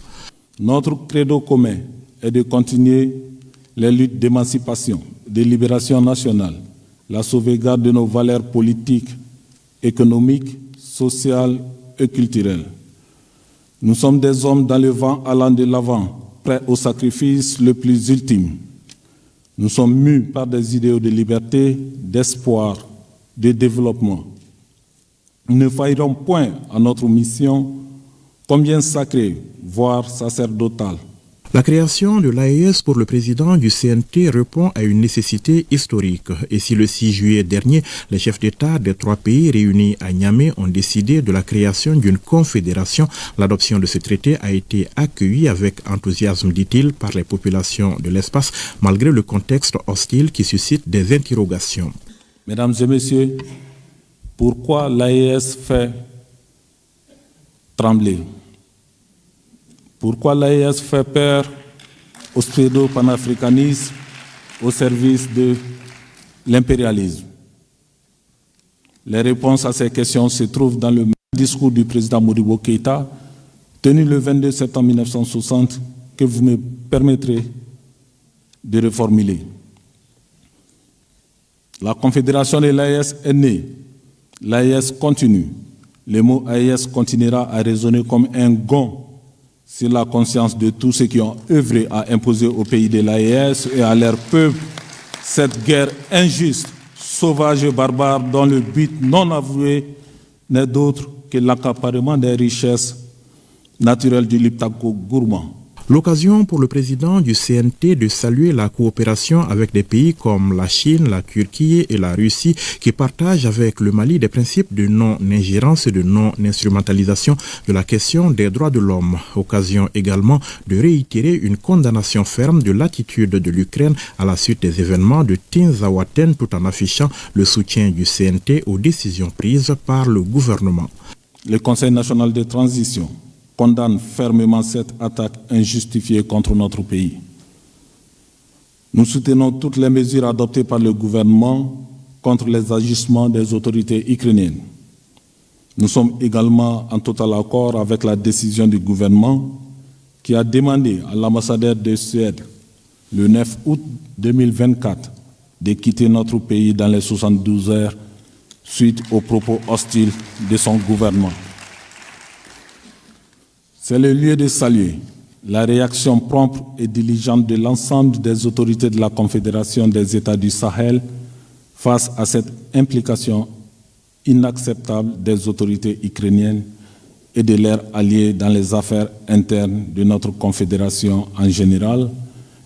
Notre credo commun est de continuer les luttes d'émancipation, de libération nationale, la sauvegarde de nos valeurs politiques, économiques, sociales et culturelles. Nous sommes des hommes dans le vent allant de l'avant, prêts au sacrifice le plus ultime. Nous sommes mus par des idéaux de liberté, d'espoir, de développement. Nous ne faillerons point à notre mission, combien sacrée, voire sacerdotale. La création de l'AES pour le président du CNT répond à une nécessité historique. Et si le 6 juillet dernier, les chefs d'État des 3 pays réunis à Niamey ont décidé de la création d'une confédération, l'adoption de ce traité a été accueillie avec enthousiasme, dit-il, par les populations de l'espace, malgré le contexte hostile qui suscite des interrogations. Mesdames et messieurs, pourquoi l'AES fait trembler? Pourquoi l'AES fait peur au pseudo-panafricanisme au service de l'impérialisme? Les réponses à ces questions se trouvent dans le discours du président Modibo Keïta, tenu le 22 septembre 1960, que vous me permettrez de reformuler. La confédération de l'AES est née, l'AES continue. Le mot AES continuera à résonner comme un gong sur la conscience de tous ceux qui ont œuvré à imposer au pays de l'AES et à leur peuple cette guerre injuste, sauvage et barbare dont le but non avoué n'est d'autre que l'accaparement des richesses naturelles du Liptako gourmand. L'occasion pour le président du CNT de saluer la coopération avec des pays comme la Chine, la Turquie et la Russie qui partagent avec le Mali des principes de non-ingérence et de non-instrumentalisation de la question des droits de l'homme. Occasion également de réitérer une condamnation ferme de l'attitude de l'Ukraine à la suite des événements de Tinzaouaten tout en affichant le soutien du CNT aux décisions prises par le gouvernement. Le Conseil national de transition condamne fermement cette attaque injustifiée contre notre pays. Nous soutenons toutes les mesures adoptées par le gouvernement contre les agissements des autorités ukrainiennes. Nous sommes également en total accord avec la décision du gouvernement qui a demandé à l'ambassadeur de Suède le 9 août 2024 de quitter notre pays dans les 72 heures suite aux propos hostiles de son gouvernement. C'est le lieu de saluer la réaction prompte et diligente de l'ensemble des autorités de la Confédération des États du Sahel face à cette implication inacceptable des autorités ukrainiennes et de leurs alliés dans les affaires internes de notre confédération en général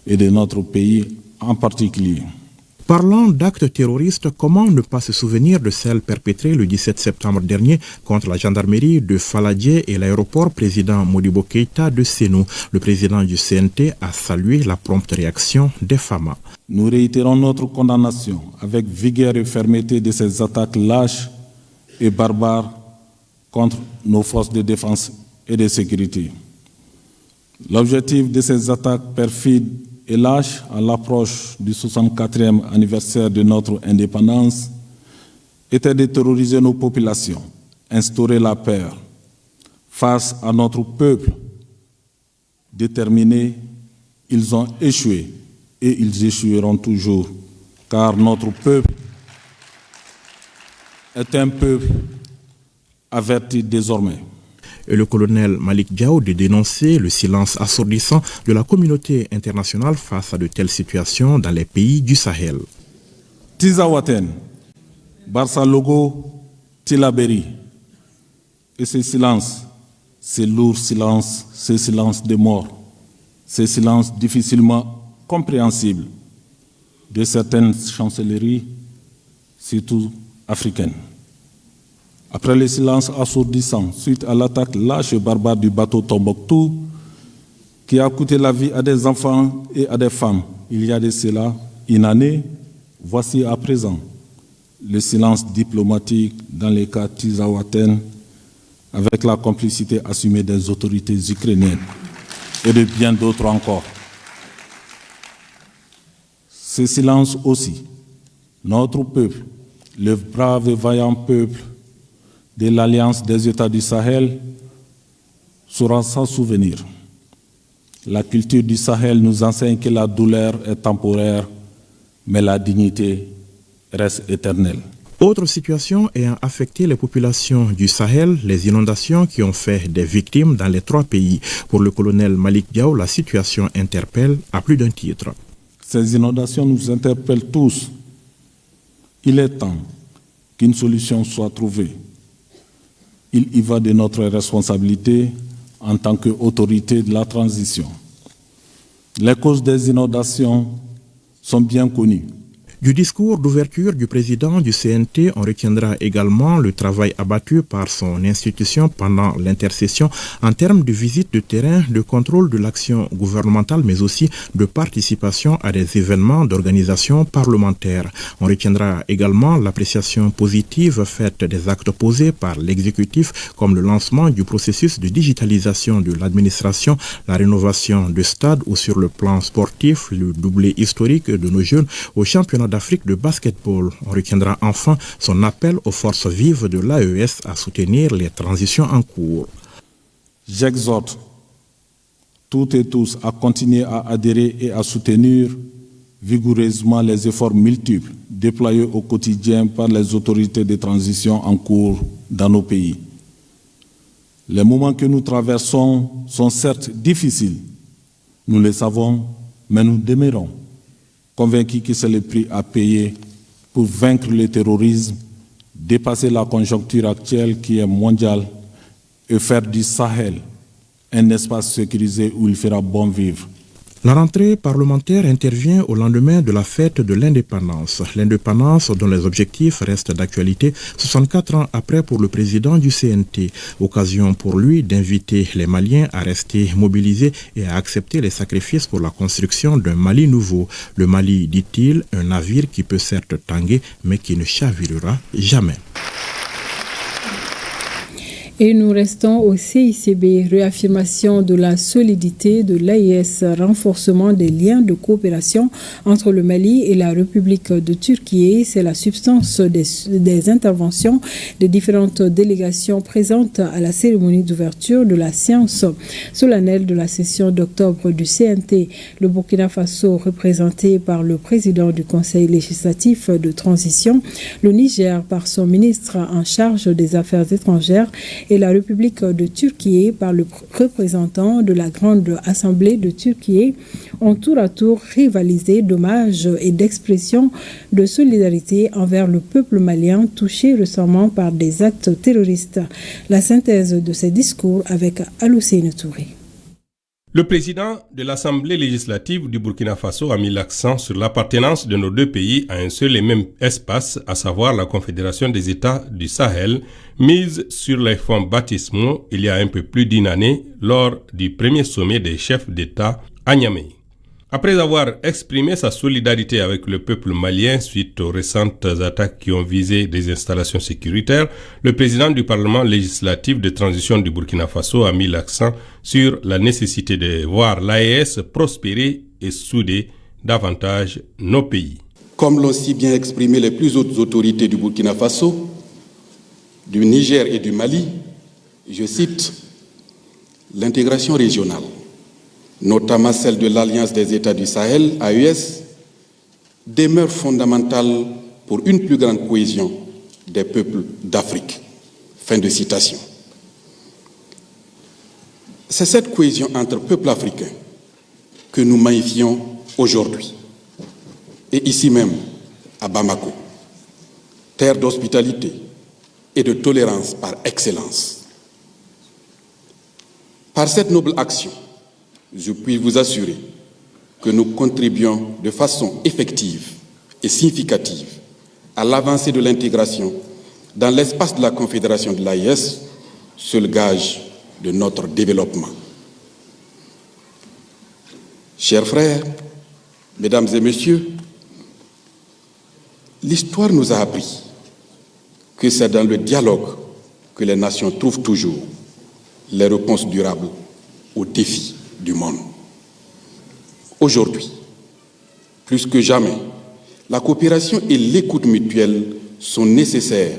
et de notre pays en particulier. Parlant d'actes terroristes, comment ne pas se souvenir de celles perpétrées le 17 septembre dernier contre la gendarmerie de Faladier et l'aéroport président Modibo Keïta de Sénou. Le président du CNT a salué la prompte réaction des FAMA. Nous réitérons notre condamnation avec vigueur et fermeté de ces attaques lâches et barbares contre nos forces de défense et de sécurité. L'objectif de ces attaques perfides et lâche à l'approche du 64e anniversaire de notre indépendance était de terroriser nos populations, instaurer la peur face à notre peuple déterminé. Ils ont échoué et ils échoueront toujours, car notre peuple est un peuple averti désormais. Et le colonel Malik Diaw de dénoncer le silence assourdissant de la communauté internationale face à de telles situations dans les pays du Sahel. Tinzaouaten, Barça Logo, Tilaberi. Et ce silence, ce lourd silence, ce silence de mort, ce silence difficilement compréhensible de certaines chancelleries, surtout africaines. Après le silence assourdissant suite à l'attaque lâche et barbare du bateau Tombouctou, qui a coûté la vie à des enfants et à des femmes, il y a de cela une année, voici à présent le silence diplomatique dans les cas Tinzaouaten avec la complicité assumée des autorités ukrainiennes et de bien d'autres encore. Ce silence aussi, notre peuple, le brave et vaillant peuple de l'Alliance des États du Sahel, saura s'en souvenir. La culture du Sahel nous enseigne que la douleur est temporaire, mais la dignité reste éternelle. Autre situation ayant affecté les populations du Sahel, les inondations qui ont fait des victimes dans les 3 pays. Pour le colonel Malik Diaw, la situation interpelle à plus d'un titre. Ces inondations nous interpellent tous. Il est temps qu'une solution soit trouvée. Il y va de notre responsabilité en tant qu'autorité de la transition. Les causes des inondations sont bien connues. Du discours d'ouverture du président du CNT, on retiendra également le travail abattu par son institution pendant l'intercession en termes de visite de terrain, de contrôle de l'action gouvernementale, mais aussi de participation à des événements d'organisation parlementaire. On retiendra également l'appréciation positive faite des actes posés par l'exécutif, comme le lancement du processus de digitalisation de l'administration, la rénovation de stades ou sur le plan sportif, le doublé historique de nos jeunes au championnat d'Afrique de basketball. On retiendra enfin son appel aux forces vives de l'AES à soutenir les transitions en cours. J'exhorte toutes et tous à continuer à adhérer et à soutenir vigoureusement les efforts multiples déployés au quotidien par les autorités de transition en cours dans nos pays. Les moments que nous traversons sont certes difficiles, nous le savons, mais nous demeurons convaincus que c'est le prix à payer pour vaincre le terrorisme, dépasser la conjoncture actuelle qui est mondiale et faire du Sahel un espace sécurisé où il fera bon vivre. La rentrée parlementaire intervient au lendemain de la fête de l'indépendance. L'indépendance dont les objectifs restent d'actualité 64 ans après pour le président du CNT. Occasion pour lui d'inviter les Maliens à rester mobilisés et à accepter les sacrifices pour la construction d'un Mali nouveau. Le Mali, dit-il, un navire qui peut certes tanguer mais qui ne chavirera jamais. Et nous restons au CICB, réaffirmation de la solidité de l'AES, renforcement des liens de coopération entre le Mali et la République de Turquie. C'est la substance des interventions des différentes délégations présentes à la cérémonie d'ouverture de la séance solennelle de la session d'octobre du CNT. Le Burkina Faso, représenté par le président du Conseil législatif de transition, le Niger par son ministre en charge des Affaires étrangères et la République de Turquie par le représentant de la Grande Assemblée de Turquie ont tour à tour rivalisé d'hommages et d'expressions de solidarité envers le peuple malien touché récemment par des actes terroristes. La synthèse de ces discours avec Aloussine Touré. Le président de l'Assemblée législative du Burkina Faso a mis l'accent sur l'appartenance de nos deux pays à un seul et même espace, à savoir la Confédération des États du Sahel, mise sur les fonds baptismaux il y a un peu plus d'une année lors du premier sommet des chefs d'État à Niamey. Après avoir exprimé sa solidarité avec le peuple malien suite aux récentes attaques qui ont visé des installations sécuritaires, le président du Parlement législatif de transition du Burkina Faso a mis l'accent sur la nécessité de voir l'AES prospérer et souder davantage nos pays. Comme l'ont si bien exprimé les plus hautes autorités du Burkina Faso, du Niger et du Mali, je cite, l'intégration régionale, notamment celle de l'Alliance des États du Sahel, AES, demeure fondamentale pour une plus grande cohésion des peuples d'Afrique. Fin de citation. C'est cette cohésion entre peuples africains que nous magnifions aujourd'hui. Et ici même, à Bamako, terre d'hospitalité et de tolérance par excellence. Par cette noble action, je puis vous assurer que nous contribuons de façon effective et significative à l'avancée de l'intégration dans l'espace de la Confédération de l'AES, seul gage de notre développement. Chers frères, mesdames et messieurs, l'histoire nous a appris que c'est dans le dialogue que les nations trouvent toujours les réponses durables aux défis du monde. Aujourd'hui, plus que jamais, la coopération et l'écoute mutuelle sont nécessaires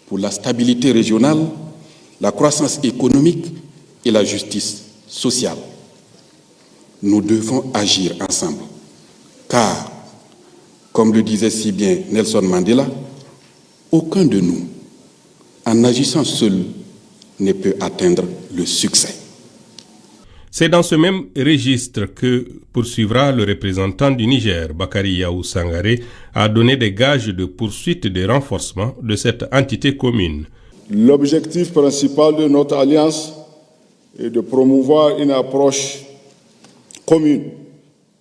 pour la stabilité régionale, la croissance économique et la justice sociale. Nous devons agir ensemble, car, comme le disait si bien Nelson Mandela, aucun de nous, en agissant seul, ne peut atteindre le succès. C'est dans ce même registre que poursuivra le représentant du Niger, Bakari Yaou Sangaré, a donné des gages de poursuite et de renforcement de cette entité commune. L'objectif principal de notre alliance est de promouvoir une approche commune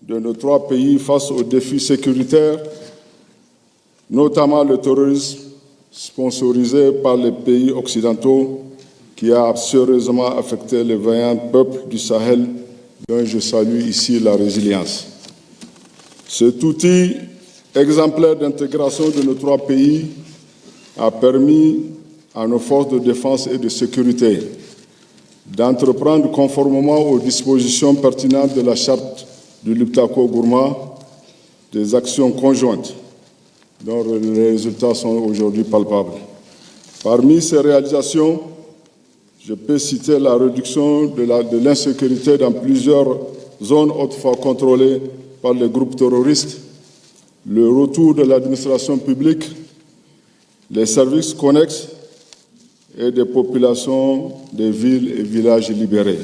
de nos trois pays face aux défis sécuritaires, notamment le terrorisme sponsorisé par les pays occidentaux qui a sérieusement affecté les vaillants peuples du Sahel, dont je salue ici la résilience. Cet outil exemplaire d'intégration de nos trois pays a permis à nos forces de défense et de sécurité d'entreprendre conformément aux dispositions pertinentes de la charte du Liptako-Gourma des actions conjointes dont les résultats sont aujourd'hui palpables. Parmi ces réalisations, je peux citer la réduction de l'insécurité dans plusieurs zones autrefois contrôlées par les groupes terroristes, le retour de l'administration publique, les services connexes et des populations des villes et villages libérés.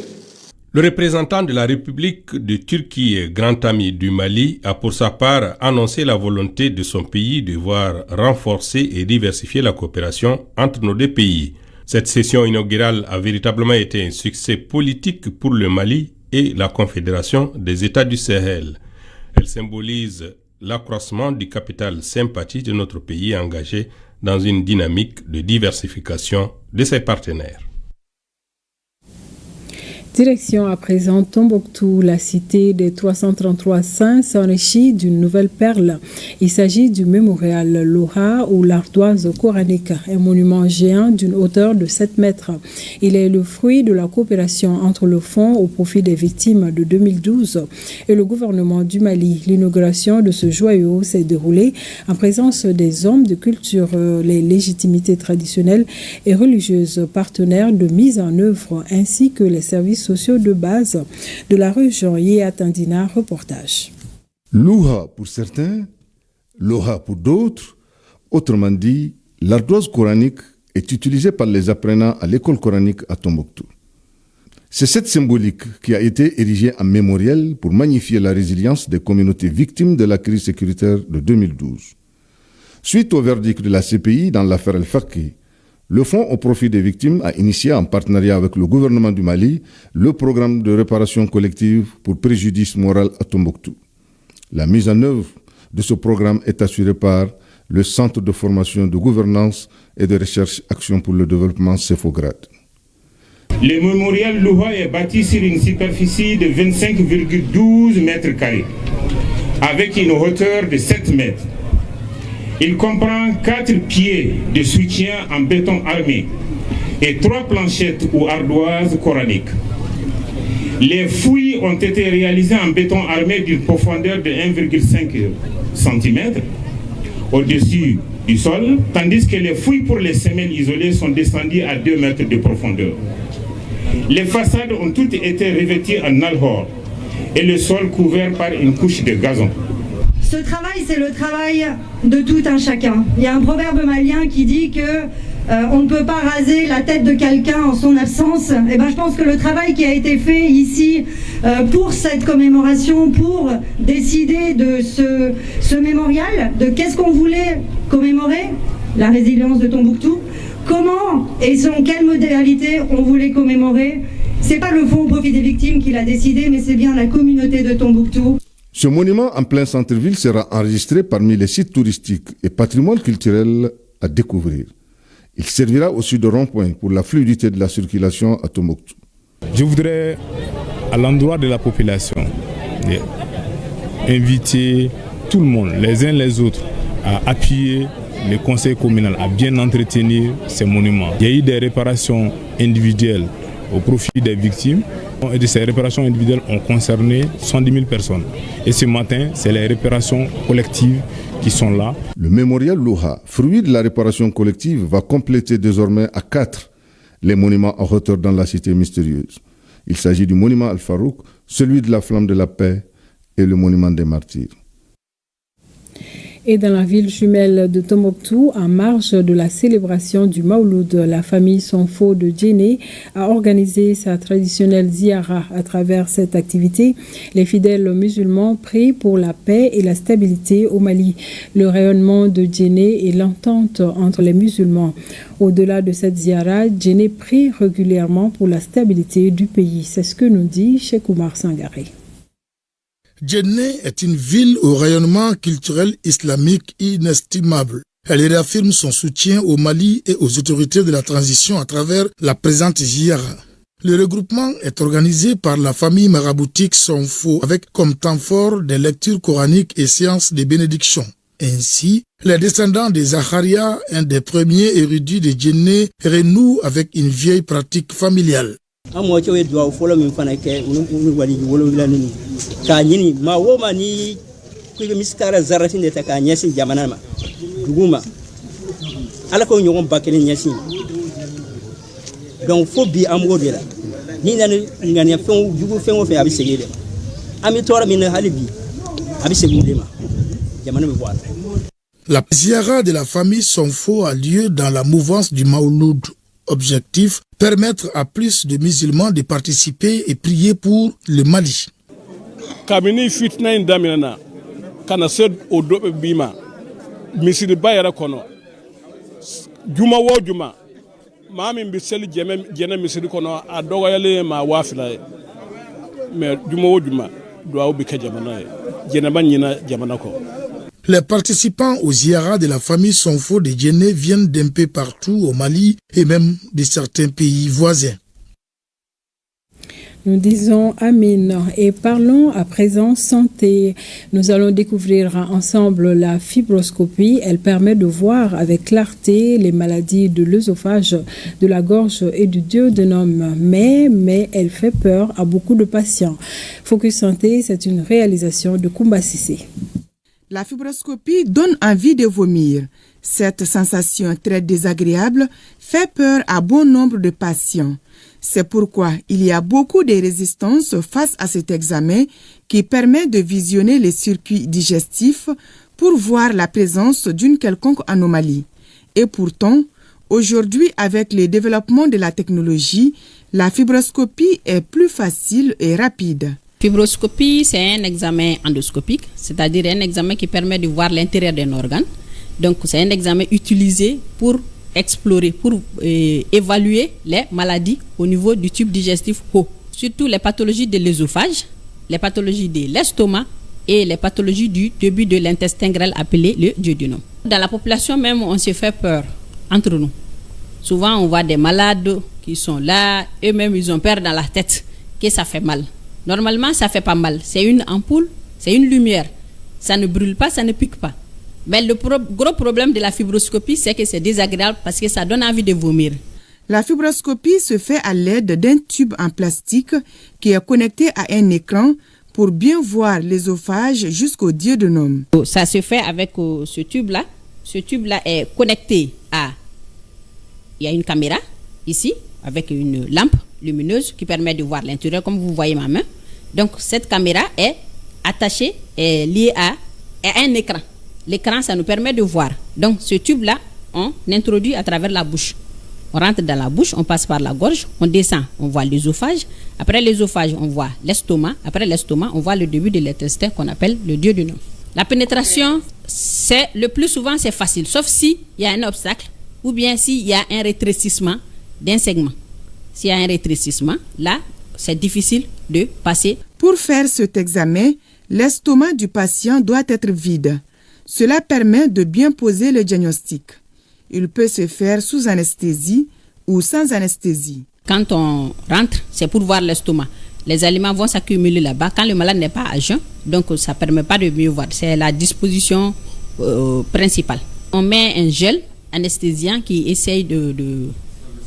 Le représentant de la République de Turquie et grand ami du Mali a pour sa part annoncé la volonté de son pays de voir renforcer et diversifier la coopération entre nos deux pays. Cette session inaugurale a véritablement été un succès politique pour le Mali et la Confédération des États du Sahel. Elle symbolise l'accroissement du capital sympathie de notre pays engagé dans une dynamique de diversification de ses partenaires. Direction à présent Tombouctou, la cité des 333 saints s'enrichit d'une nouvelle perle. Il s'agit du mémorial Loha ou l'ardoise coranique, un monument géant d'une hauteur de 7 mètres. Il est le fruit de la coopération entre le Fonds au profit des victimes de 2012 et le gouvernement du Mali. L'inauguration de ce joyau s'est déroulée en présence des hommes de culture, les légitimités traditionnelles et religieuses partenaires de mise en œuvre ainsi que les services sociaux de base de la région Yéatandina. Reportage. Louha pour certains, Loha pour d'autres. Autrement dit, l'ardoise coranique est utilisée par les apprenants à l'école coranique à Tombouctou. C'est cette symbolique qui a été érigée en mémorial pour magnifier la résilience des communautés victimes de la crise sécuritaire de 2012. Suite au verdict de la CPI dans l'affaire El Faki, le Fonds au profit des victimes a initié en partenariat avec le gouvernement du Mali le programme de réparation collective pour préjudice moral à Tombouctou. La mise en œuvre de ce programme est assurée par le Centre de formation de gouvernance et de recherche Action pour le développement CEFOGRAD. Le mémorial Louha est bâti sur une superficie de 25,12 mètres carrés avec une hauteur de 7 mètres. Il comprend 4 pieds de soutien en béton armé et 3 planchettes ou ardoises coraniques. Les fouilles ont été réalisées en béton armé d'une profondeur de 1,5 cm au-dessus du sol, tandis que les fouilles pour les semelles isolées sont descendues à 2 mètres de profondeur. Les façades ont toutes été revêtues en alhor et le sol couvert par une couche de gazon. Ce travail, c'est le travail de tout un chacun. Il y a un proverbe malien qui dit que on ne peut pas raser la tête de quelqu'un en son absence. Et ben, je pense que le travail qui a été fait ici pour cette commémoration, pour décider de ce mémorial, de qu'est-ce qu'on voulait commémorer, la résilience de Tombouctou, comment et selon quelle modalité on voulait commémorer. C'est pas le Fonds au profit des victimes qui l'a décidé, mais c'est bien la communauté de Tombouctou. Ce monument en plein centre-ville sera enregistré parmi les sites touristiques et patrimoine culturel à découvrir. Il servira aussi de rond-point pour la fluidité de la circulation à Tombouctou. Je voudrais, à l'endroit de la population, inviter tout le monde, les uns les autres, à appuyer le conseil communal, à bien entretenir ces monuments. Il y a eu des réparations individuelles au profit des victimes. Et de ces réparations individuelles ont concerné 110 000 personnes. Et ce matin, c'est les réparations collectives qui sont là. Le mémorial Louha, fruit de la réparation collective, va compléter désormais à 4 les monuments en hauteur dans la cité mystérieuse. Il s'agit du monument Al-Farouk, celui de la flamme de la paix et le monument des martyrs. Et dans la ville jumelle de Tombouctou, en marge de la célébration du Maouloud, la famille Sonfo de Djéné a organisé sa traditionnelle ziara. À travers cette activité, les fidèles musulmans prient pour la paix et la stabilité au Mali, le rayonnement de Djéné et l'entente entre les musulmans. Au-delà de cette ziara, Djéné prie régulièrement pour la stabilité du pays. C'est ce que nous dit Cheikh Oumar Sangaré. Djenné est une ville au rayonnement culturel islamique inestimable. Elle réaffirme son soutien au Mali et aux autorités de la transition à travers la présente ziara. Le regroupement est organisé par la famille maraboutique Sonfo avec comme temps fort des lectures coraniques et séances de bénédiction. Ainsi, les descendants de Zacharia, un des premiers érudits de Djenné, renouent avec une vieille pratique familiale. Donc faut bi amour de la ni nani ngani fon jugo fon fe abi segede ami tora min halibi abi segudema jamana be voilà. La ziara de la famille Sonfo a lieu dans la mouvance du Maouloud. Objectif, permettre à plus de musulmans de participer et prier pour le Mali. Kamini fitna indaminana kana sed odobe bima misiri bayara kono juma wo juma mami mbiseli jene misiri kono adoga yale ma wafila me juma wo juma do awu bika jamana jene banyina jamana ko. Les participants aux ziyaras de la famille Sonfo de Djenné viennent d'un peu partout au Mali et même de certains pays voisins. Nous disons Amin et parlons à présent santé. Nous allons découvrir ensemble la fibroscopie. Elle permet de voir avec clarté les maladies de l'œsophage, de la gorge et du duodénum. Mais elle fait peur à beaucoup de patients. Focus Santé, c'est une réalisation de Koumba Sissé. La fibroscopie donne envie de vomir. Cette sensation très désagréable fait peur à bon nombre de patients. C'est pourquoi il y a beaucoup de résistance face à cet examen qui permet de visionner les circuits digestifs pour voir la présence d'une quelconque anomalie. Et pourtant, aujourd'hui, avec le développement de la technologie, la fibroscopie est plus facile et rapide. Fibroscopie, c'est un examen endoscopique, c'est-à-dire un examen qui permet de voir l'intérieur d'un organe. Donc, c'est un examen utilisé pour explorer, pour évaluer les maladies au niveau du tube digestif haut. Surtout les pathologies de l'œsophage, les pathologies de l'estomac et les pathologies du début de l'intestin grêle appelé le duodénum. Dans la population même, on se fait peur entre nous. Souvent, on voit des malades qui sont là, eux-mêmes, ils ont peur dans la tête que ça fait mal. Normalement, ça fait pas mal. C'est une ampoule, c'est une lumière. Ça ne brûle pas, ça ne pique pas. Mais le gros problème de la fibroscopie, c'est que c'est désagréable parce que ça donne envie de vomir. La fibroscopie se fait à l'aide d'un tube en plastique qui est connecté à un écran pour bien voir l'œsophage jusqu'au duodénum. Ça se fait avec ce tube-là. Ce tube-là est connecté à... Il y a une caméra ici avec une lampe lumineuse qui permet de voir l'intérieur comme vous voyez ma main. Donc cette caméra est attachée, est liée à un écran. L'écran, ça nous permet de voir. Donc ce tube-là, on introduit à travers la bouche. On rentre dans la bouche, on passe par la gorge, on descend, on voit l'œsophage. Après l'œsophage, on voit l'estomac. Après l'estomac, on voit le début de l'intestin qu'on appelle le duodénum. La pénétration, le plus souvent, c'est facile, sauf s'il y a un obstacle ou bien s'il y a un rétrécissement d'un segment. S'il y a un rétrécissement, là, c'est difficile de passer. Pour faire cet examen, l'estomac du patient doit être vide. Cela permet de bien poser le diagnostic. Il peut se faire sous anesthésie ou sans anesthésie. Quand on rentre, c'est pour voir l'estomac. Les aliments vont s'accumuler là-bas quand le malade n'est pas à jeun, donc ça ne permet pas de mieux voir. C'est la disposition principale. On met un gel anesthésiant qui essaye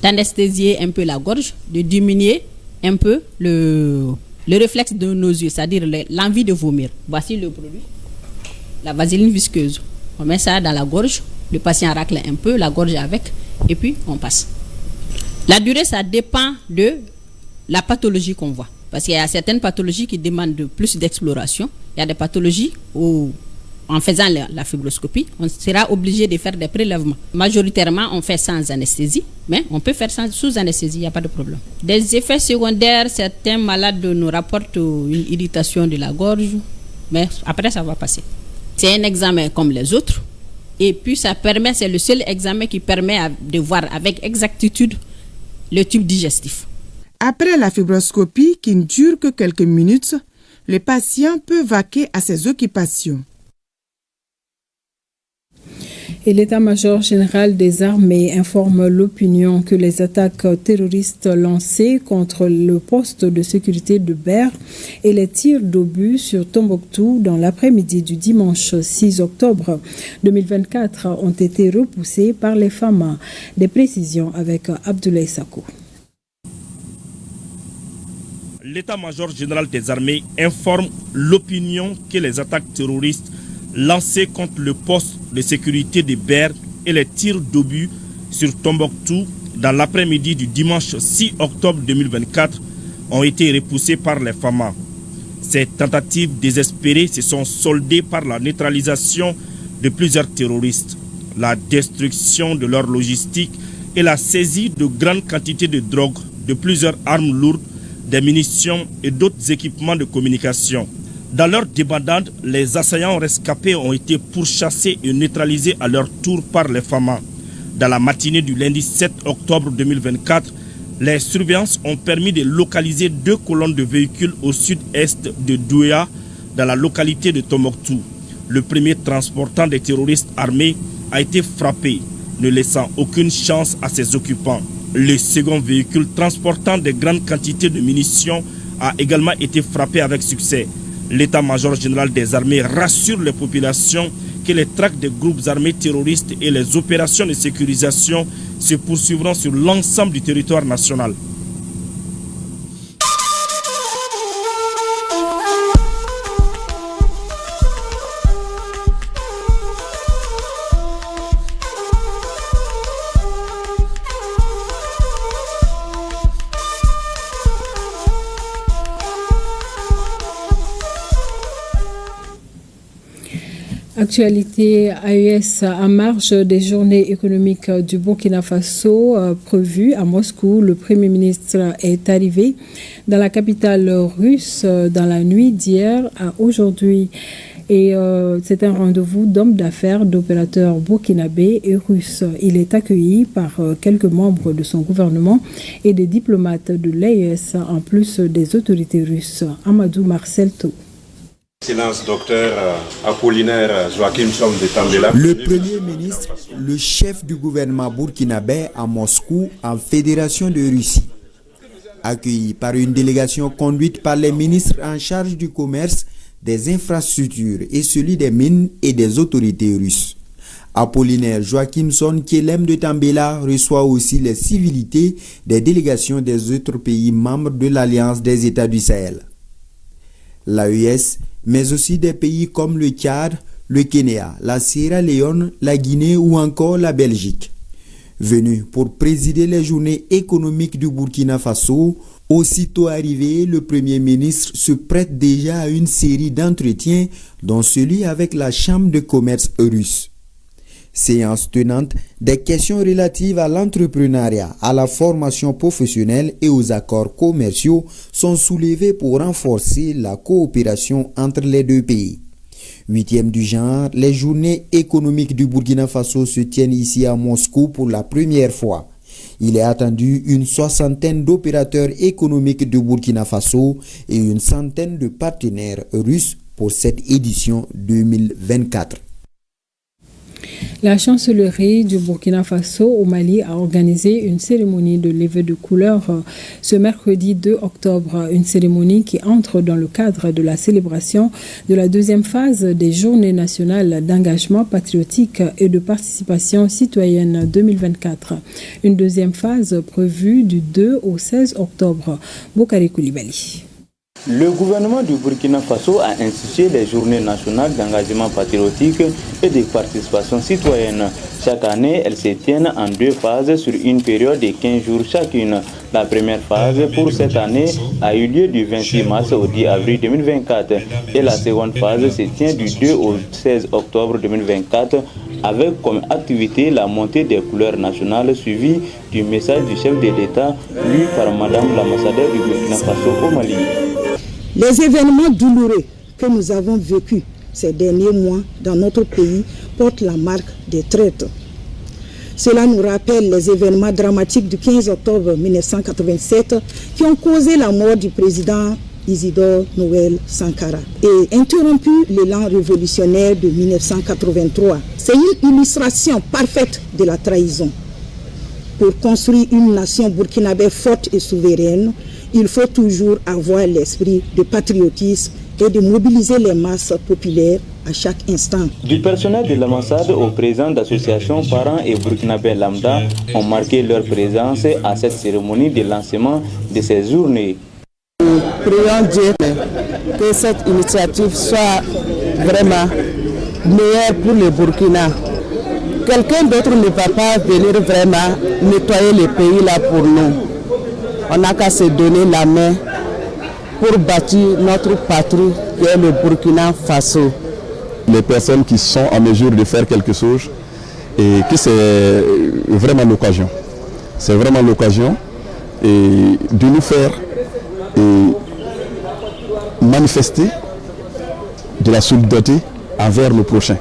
d'anesthésier un peu la gorge, de diminuer un peu le réflexe de nos yeux, c'est-à-dire l'envie de vomir. Voici le produit, la vaseline visqueuse. On met ça dans la gorge, le patient racle un peu, la gorge avec, et puis on passe. La durée, ça dépend de la pathologie qu'on voit. Parce qu'il y a certaines pathologies qui demandent plus d'exploration. Il y a des pathologies où en faisant la fibroscopie, on sera obligé de faire des prélèvements. Majoritairement, on fait sans anesthésie, mais on peut faire sous anesthésie, il n'y a pas de problème. Des effets secondaires, certains malades nous rapportent une irritation de la gorge, mais après ça va passer. C'est un examen comme les autres, et puis c'est le seul examen qui permet de voir avec exactitude le tube digestif. Après la fibroscopie, qui ne dure que quelques minutes, le patient peut vaquer à ses occupations. Et l'état-major général des armées informe l'opinion que les attaques terroristes lancées contre le poste de sécurité de Ber et les tirs d'obus sur Tombouctou dans l'après-midi du dimanche 6 octobre 2024 ont été repoussés par les FAMA. Des précisions avec Abdoulaye Sako. L'état-major général des armées informe l'opinion que les attaques terroristes lancées contre le poste de sécurité de Ber et les tirs d'obus sur Tombouctou dans l'après-midi du dimanche 6 octobre 2024 ont été repoussées par les FAMA. Ces tentatives désespérées se sont soldées par la neutralisation de plusieurs terroristes, la destruction de leur logistique et la saisie de grandes quantités de drogue, de plusieurs armes lourdes, des munitions et d'autres équipements de communication. Dans leur débandade, les assaillants rescapés ont été pourchassés et neutralisés à leur tour par les FAMA. Dans la matinée du lundi 7 octobre 2024, les surveillances ont permis de localiser 2 colonnes de véhicules au sud-est de Douéa, dans la localité de Tombouctou. Le premier transportant des terroristes armés a été frappé, ne laissant aucune chance à ses occupants. Le second véhicule transportant de grandes quantités de munitions a également été frappé avec succès. L'état-major général des armées rassure les populations que les traques des groupes armés terroristes et les opérations de sécurisation se poursuivront sur l'ensemble du territoire national. Actualité AES en marge des journées économiques du Burkina Faso prévues à Moscou. Le Premier ministre est arrivé dans la capitale russe dans la nuit d'hier à aujourd'hui. Et c'est un rendez-vous d'hommes d'affaires, d'opérateurs burkinabés et russes. Il est accueilli par quelques membres de son gouvernement et des diplomates de l'AES, en plus des autorités russes. Amadou Marcelto. Excellence docteur Apollinaire Joachimson de Tambela. Le Premier ministre, le chef du gouvernement burkinabé à Moscou en Fédération de Russie, accueilli par une délégation conduite par les ministres en charge du commerce, des infrastructures et celui des mines et des autorités russes. Apollinaire Joachimson Kelem de Tambela reçoit aussi les civilités des délégations des autres pays membres de l'Alliance des États du Sahel. L'AES, mais aussi des pays comme le Tchad, le Kenya, la Sierra Leone, la Guinée ou encore la Belgique. Venu pour présider les journées économiques du Burkina Faso, aussitôt arrivé, le Premier ministre se prête déjà à une série d'entretiens, dont celui avec la Chambre de commerce russe. Séance tenante des questions relatives à l'entrepreneuriat, à la formation professionnelle et aux accords commerciaux sont soulevées pour renforcer la coopération entre les deux pays. 8e du genre, les journées économiques du Burkina Faso se tiennent ici à Moscou pour la première fois. Il est attendu une 60aine d'opérateurs économiques du Burkina Faso et une 100aine de partenaires russes pour cette édition 2024. La chancellerie du Burkina Faso au Mali a organisé une cérémonie de levée de couleur ce mercredi 2 octobre, une cérémonie qui entre dans le cadre de la célébration de la deuxième phase des Journées nationales d'engagement patriotique et de participation citoyenne 2024. Une deuxième phase prévue du 2 au 16 octobre. Bokari Koulibaly. Le gouvernement du Burkina Faso a institué les journées nationales d'engagement patriotique et de participation citoyenne. Chaque année, elles se tiennent en 2 phases sur une période de 15 jours chacune. La première phase pour cette année a eu lieu du 26 mars au 10 avril 2024 et la seconde phase se tient du 2 au 16 octobre 2024 avec comme activité la montée des couleurs nationales suivie du message du chef de l'État lu par Madame l'ambassadeur du Burkina Faso au Mali. Les événements douloureux que nous avons vécus ces derniers mois dans notre pays portent la marque des traites. Cela nous rappelle les événements dramatiques du 15 octobre 1987 qui ont causé la mort du président Isidore Noël Sankara et interrompu l'élan révolutionnaire de 1983. C'est une illustration parfaite de la trahison. Pour construire une nation burkinabé forte et souveraine, il faut toujours avoir l'esprit de patriotisme et de mobiliser les masses populaires à chaque instant. Du personnel de l'ambassade aux présidents d'associations, parents et burkinabés lambda ont marqué leur présence à cette cérémonie de lancement de ces journées. Prions Dieu que cette initiative soit vraiment meilleure pour le Burkina. Quelqu'un d'autre ne va pas venir vraiment nettoyer le pays là pour nous. On n'a qu'à se donner la main pour bâtir notre patrie qui est le Burkina Faso. Les personnes qui sont en mesure de faire quelque chose et que c'est vraiment l'occasion. C'est vraiment l'occasion de nous faire manifester de la solidarité envers le prochain.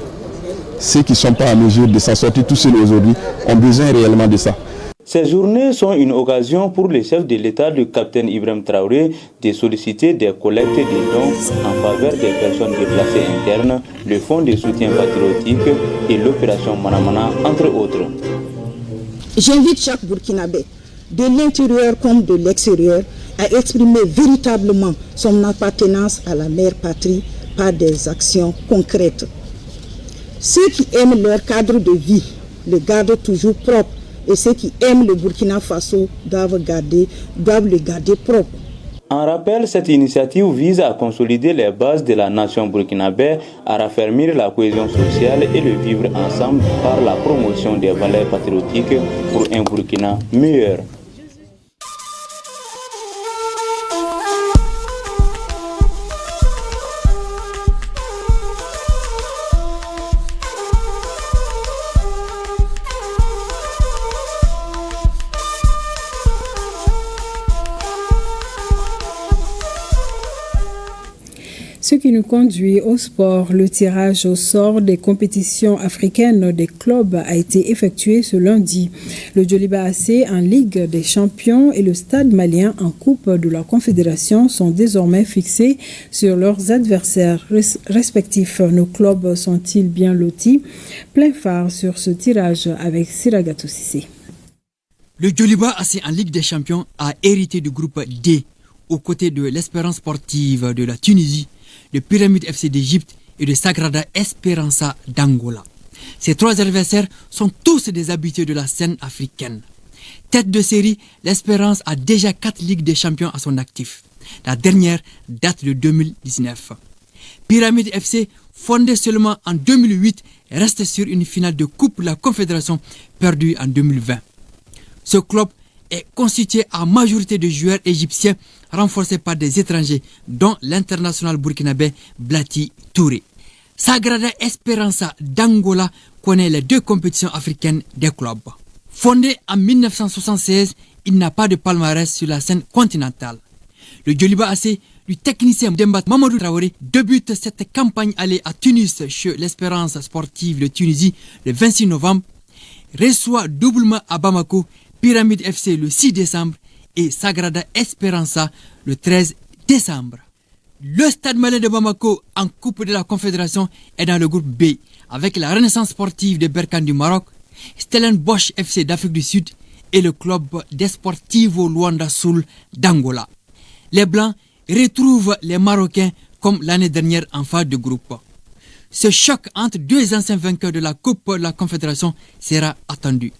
Ceux qui ne sont pas en mesure de s'en sortir tout seuls aujourd'hui ont besoin réellement de ça. Ces journées sont une occasion pour le chef de l'État, le capitaine Ibrahim Traoré, de solliciter des collectes de dons en faveur des personnes déplacées internes, le Fonds de soutien patriotique et l'opération Manamana, entre autres. J'invite chaque Burkinabé, de l'intérieur comme de l'extérieur, à exprimer véritablement son appartenance à la mère patrie par des actions concrètes. Ceux qui aiment leur cadre de vie le gardent toujours propre. Et ceux qui aiment le Burkina Faso doivent le garder propre. En rappel, cette initiative vise à consolider les bases de la nation burkinabé, à raffermir la cohésion sociale et le vivre ensemble par la promotion des valeurs patriotiques pour un Burkina meilleur. Ce qui nous conduit au sport, le tirage au sort des compétitions africaines des clubs a été effectué ce lundi. Le Djoliba AC en Ligue des Champions et le Stade Malien en Coupe de la Confédération sont désormais fixés sur leurs adversaires respectifs. Nos clubs sont-ils bien lotis? Plein phare sur ce tirage avec Siragatou Sissé. Le Djoliba AC en Ligue des Champions a hérité du groupe D aux côtés de l'Espérance sportive de la Tunisie, de Pyramide FC d'Égypte et de Sagrada Esperança d'Angola. Ces 3 adversaires sont tous des habitués de la scène africaine. Tête de série, l'Espérance a déjà 4 Ligues des Champions à son actif. La dernière date de 2019. Pyramide FC, fondée seulement en 2008, reste sur une finale de Coupe de la Confédération perdue en 2020. Ce club est constitué en majorité de joueurs égyptiens renforcés par des étrangers, dont l'international burkinabé Blati Touré. Sagrada Esperança d'Angola connaît les 2 compétitions africaines des clubs. Fondé en 1976, il n'a pas de palmarès sur la scène continentale. Le Djoliba AC du technicien Demba Mamadou Traoré débute cette campagne allée à Tunis chez l'Espérance sportive de Tunisie le 26 novembre, reçoit doublement à Bamako Pyramide FC le 6 décembre et Sagrada Esperança le 13 décembre. Le Stade Malien de Bamako en Coupe de la Confédération est dans le groupe B avec la Renaissance sportive de Berkane du Maroc, Stellenbosch FC d'Afrique du Sud et le club Desportivo Luanda Sul d'Angola. Les Blancs retrouvent les Marocains comme l'année dernière en phase de groupe. Ce choc entre 2 anciens vainqueurs de la Coupe de la Confédération sera attendu.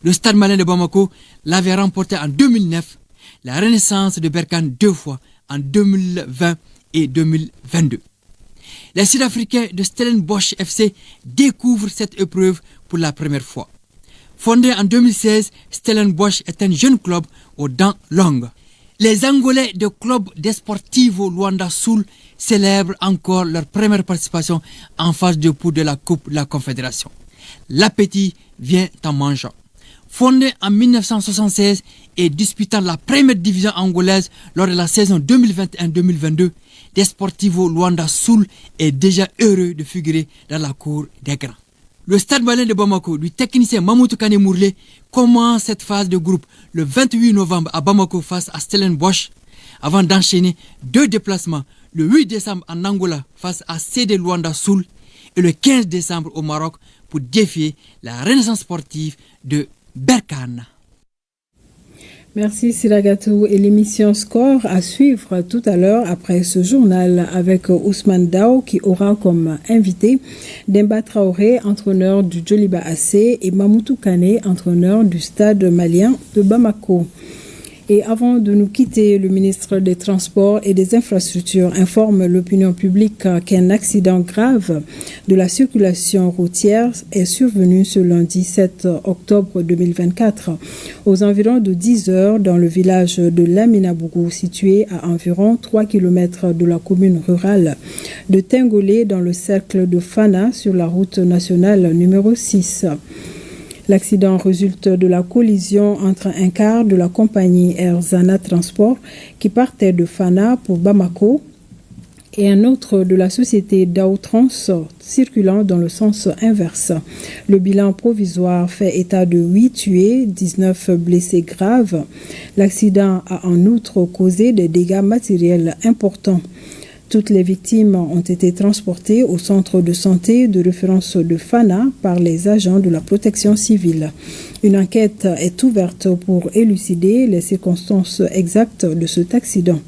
Le Stade Malien de Bamako l'avait remporté en 2009, la Renaissance de Berkane 2 fois en 2020 et 2022. Les Sud-Africains de Stellenbosch FC découvrent cette épreuve pour la première fois. Fondé en 2016, Stellenbosch est un jeune club aux dents longues. Les Angolais du club Desportivo Luanda Sul célèbrent encore leur première participation en phase de poule de la Coupe de la Confédération. L'appétit vient en mangeant. Fondé en 1976 et disputant la première division angolaise lors de la saison 2021-2022, Desportivo Luanda Sul est déjà heureux de figurer dans la cour des grands. Le Stade malien de Bamako du technicien Mamoutou Kane Mourle commence cette phase de groupe le 28 novembre à Bamako face à Stellenbosch avant d'enchaîner 2 déplacements le 8 décembre en Angola face à CD Luanda Sul et le 15 décembre au Maroc pour défier la renaissance sportive de Berkane. Merci Siragatou et l'émission Score à suivre tout à l'heure après ce journal avec Ousmane Dao qui aura comme invité Demba Traoré, entraîneur du Djoliba AC et Mamoutou Kane, entraîneur du Stade malien de Bamako. Et avant de nous quitter, le ministre des Transports et des Infrastructures informe l'opinion publique qu'un accident grave de la circulation routière est survenu ce lundi 7 octobre 2024 aux environs de 10 heures dans le village de Laminabougou, situé à environ 3 km de la commune rurale de Tengolé dans le cercle de Fana sur la route nationale numéro 6. L'accident résulte de la collision entre un car de la compagnie Air Zana Transport qui partait de Fana pour Bamako et un autre de la société Daotrans circulant dans le sens inverse. Le bilan provisoire fait état de 8 tués, 19 blessés graves. L'accident a en outre causé des dégâts matériels importants. Toutes les victimes ont été transportées au centre de santé de référence de Fana par les agents de la protection civile. Une enquête est ouverte pour élucider les circonstances exactes de cet accident.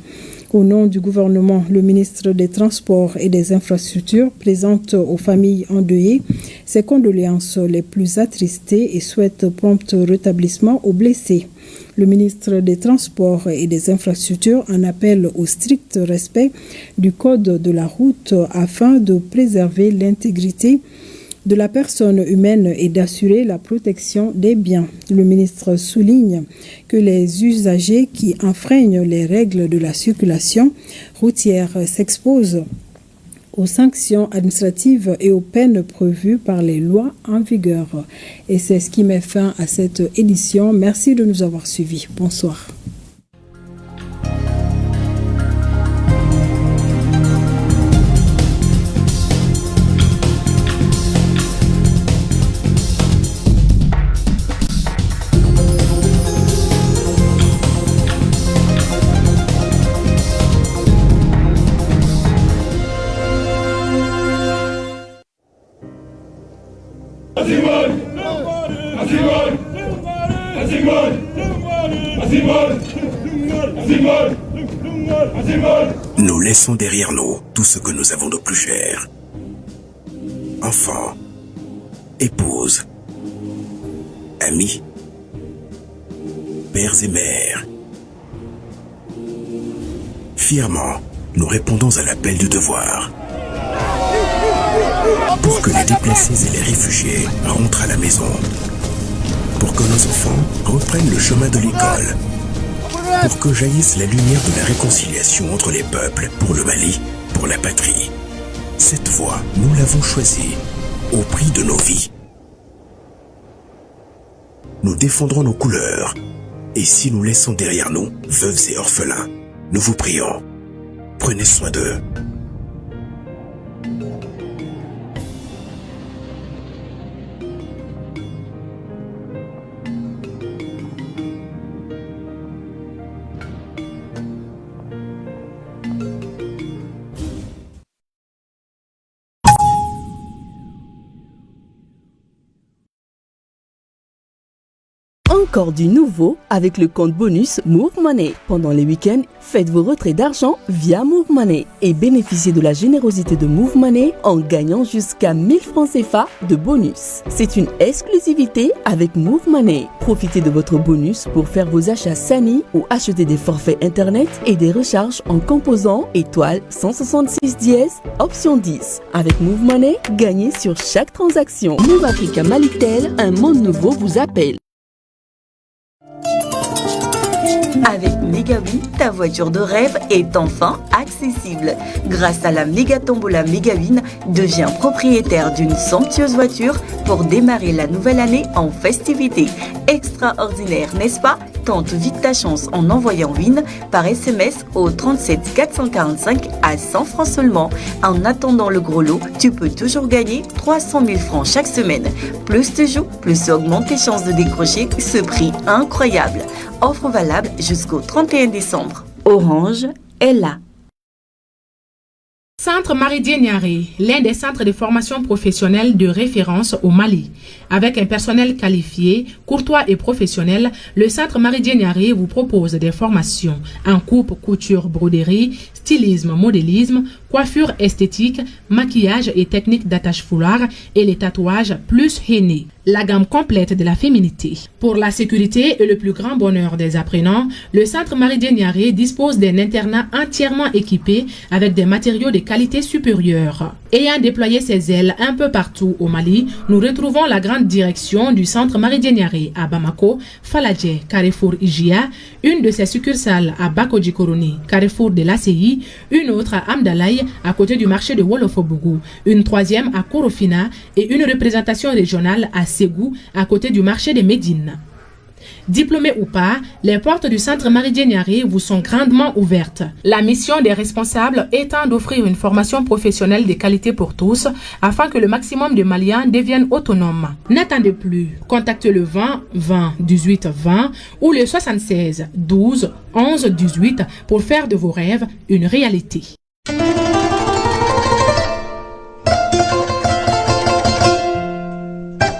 Au nom du gouvernement, le ministre des Transports et des Infrastructures présente aux familles endeuillées ses condoléances les plus attristées et souhaite prompt rétablissement aux blessés. Le ministre des Transports et des Infrastructures en appelle au strict respect du code de la route afin de préserver l'intégrité de la personne humaine et d'assurer la protection des biens. Le ministre souligne que les usagers qui enfreignent les règles de la circulation routière s'exposent aux sanctions administratives et aux peines prévues par les lois en vigueur. Et c'est ce qui met fin à cette édition. Merci de nous avoir suivis. Bonsoir. Nous laissons derrière nous tout ce que nous avons de plus cher. Enfants, épouses, amis, pères et mères. Fièrement, nous répondons à l'appel du devoir. Pour que les déplacés et les réfugiés rentrent à la maison. Pour que nos enfants reprennent le chemin de l'école. Pour que jaillisse la lumière de la réconciliation entre les peuples, pour le Mali, pour la patrie. Cette voie, nous l'avons choisie, au prix de nos vies. Nous défendrons nos couleurs, et si nous laissons derrière nous veuves et orphelins, nous vous prions, prenez soin d'eux. Encore du nouveau avec le compte bonus Move Money. Pendant les week-ends, faites vos retraits d'argent via Move Money et bénéficiez de la générosité de Move Money en gagnant jusqu'à 1000 francs CFA de bonus. C'est une exclusivité avec Move Money. Profitez de votre bonus pour faire vos achats Sani ou acheter des forfaits internet et des recharges en composant étoile 166 dièse option 10. Avec Move Money, gagnez sur chaque transaction. Move Africa Malitel, un monde nouveau vous appelle. Avec Megawin, ta voiture de rêve est enfin accessible. Grâce à la Méga Tombola Megawin, deviens propriétaire d'une somptueuse voiture pour démarrer la nouvelle année en festivité. Extraordinaire, n'est-ce pas? Tente vite ta chance en envoyant WIN par SMS au 37 445 à 100 francs seulement. En attendant le gros lot, tu peux toujours gagner 300 000 francs chaque semaine. Plus tu joues, plus tu augmentes tes chances de décrocher ce prix incroyable. Offre valable jusqu'au 31 décembre. Orange est là. Centre Maridien Niaré, l'un des centres de formation professionnelle de référence au Mali. Avec un personnel qualifié, courtois et professionnel, le Centre Maridien Niaré vous propose des formations en coupe, couture, broderie, stylisme, modélisme, coiffure esthétique, maquillage et technique d'attache-foulard et les tatouages plus henné. La gamme complète de la féminité. Pour la sécurité et le plus grand bonheur des apprenants, le Centre Maridien Niaré dispose d'un internat entièrement équipé avec des matériaux de qualité supérieure. Ayant déployé ses ailes un peu partout au Mali, nous retrouvons la grande direction du Centre Maridien Niaré à Bamako, Faladje, Carrefour Igia, une de ses succursales à Bakodji-Koroni, Carrefour de l'ACI, une autre à Amdalaï, à côté du marché de Wolofobougou, une troisième à Korofina et une représentation régionale à Ségou, à côté du marché de Médine. Diplômés ou pas, les portes du Centre Maridien Niaré vous sont grandement ouvertes. La mission des responsables étant d'offrir une formation professionnelle de qualité pour tous, afin que le maximum de Maliens deviennent autonomes. N'attendez plus, contactez le 20 20 18 20 ou le 76 12 11 18 pour faire de vos rêves une réalité.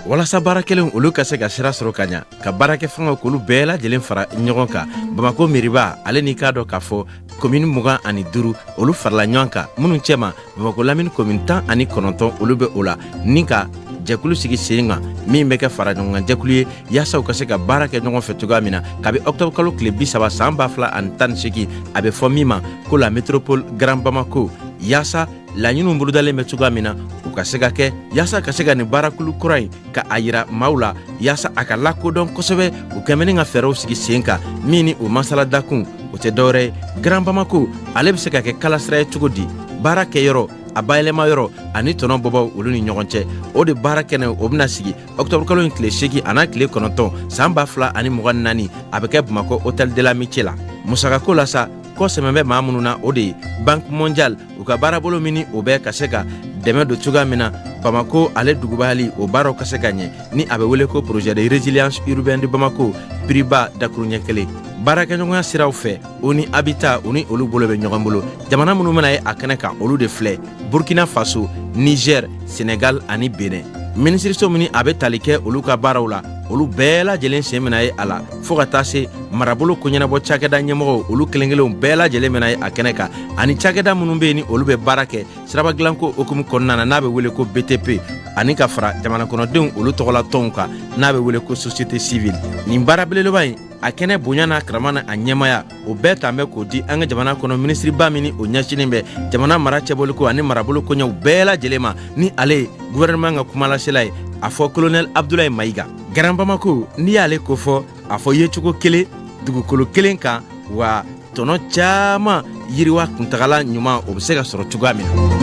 walasa baara kelen olu ka se ka sira sɔrɔ ka ɲa ka baarakɛ fanga k'olu bɛɛ lajɛlen fara ɲɔgɔn kan bamako meriba ale n'i k'a dɔn k'a fɔ komini 25 olu farala ɲɔgɔn kan minnu cɛma bamako lamini komini 19 olu bɛ o la ni ka jɛkulu sigi sen kan min bɛ kɛ fara ɲɔgɔn kan jɛkulu ye yaasa u ka se ka baara kɛ ɲɔgɔn fɛ cogoya min na kabi octobre kalo tile 30 san 2018 a bɛ fɔ min ma ko la métropole Grand Bamako yaasa laɲiniw bolodalen bɛ cogoya min na u ka se ka kɛ yaasa ka se ka nin baarakulu kura in ka a yira maaw la yaasa a ka lakodɔn kosɛbɛ u kɛmɛ ni ka fɛɛrɛw sigi sen kan min ni o masala dakun o tɛ dɔwɛrɛ ye Grand Bamako ale bɛ se ka kɛ kalasira ye cogo di baara kɛyɔrɔ a bayɛlɛma yɔrɔ ani tɔnɔ bɔbaw olu ni ɲɔgɔn cɛ o de baara kɛnɛ o bɛna sigi octobre kalo in tile 8 ana tile 9 san 2024 a bɛ kɛ Bamako Hôtel de l'Amitié la musakako la sa ko sɛmɛ bɛ maa minnu na o de ye Banque Mondiale u ka baarabolo min ni o bɛ ka se ka dɛmɛ don cogoya min na Bamako ale dugubayali o baaraw ka se ka ɲɛ ni a bɛ wele ko projet de résilience urbaine de Bamako Piriba dakuru ɲɛ kelen baarakɛɲɔgɔnya siraw fɛ o ni Habitat o ni olu bolo bɛ ɲɔgɔn bolo jamana minnu bɛna ye a kɛnɛ kan olu de filɛ Burkina Faso, Niger, Sénégal ani Benin minisiriso min a bɛ tali kɛ olu ka baaraw la olu bɛɛ lajɛlen sen bɛna ye a la fo ka taa se marabolo koɲɛnabɔ cakɛda ɲɛmɔgɔw olu kelen-kelenw bɛɛ lajɛlen bɛna ye a kɛnɛ kan ani cakɛda minnu bɛ yen ni olu bɛ baara kɛ siraba dilanko hukumu kɔnɔna na n'a bɛ wele ko BTP ani ka fara jamana kɔnɔdenw olu tɔgɔla tɔnw kan n'a bɛ wele ko société civile nin baara belebeleba in a kɛnɛ bonya n'a karama na a ɲɛmaya o bɛɛ tan bɛ k'o di an ka jamana kɔnɔ minisiriba min ni o ɲɛsinin bɛ jamana mara cɛbɔliko ani marabolo koɲɛw bɛɛ lajɛlen ma ni ale ye gouvernement ka kumalasela ye a fɔ colonel Abdoulaye Maïga Grand Bamako n'i y'ale ko fɔ a fɔ yecogo kelen dugukolo kelen kan wa tɔnɔ caman yiriwa kuntagala ɲuman o bɛ se ka sɔrɔ cogoya min na.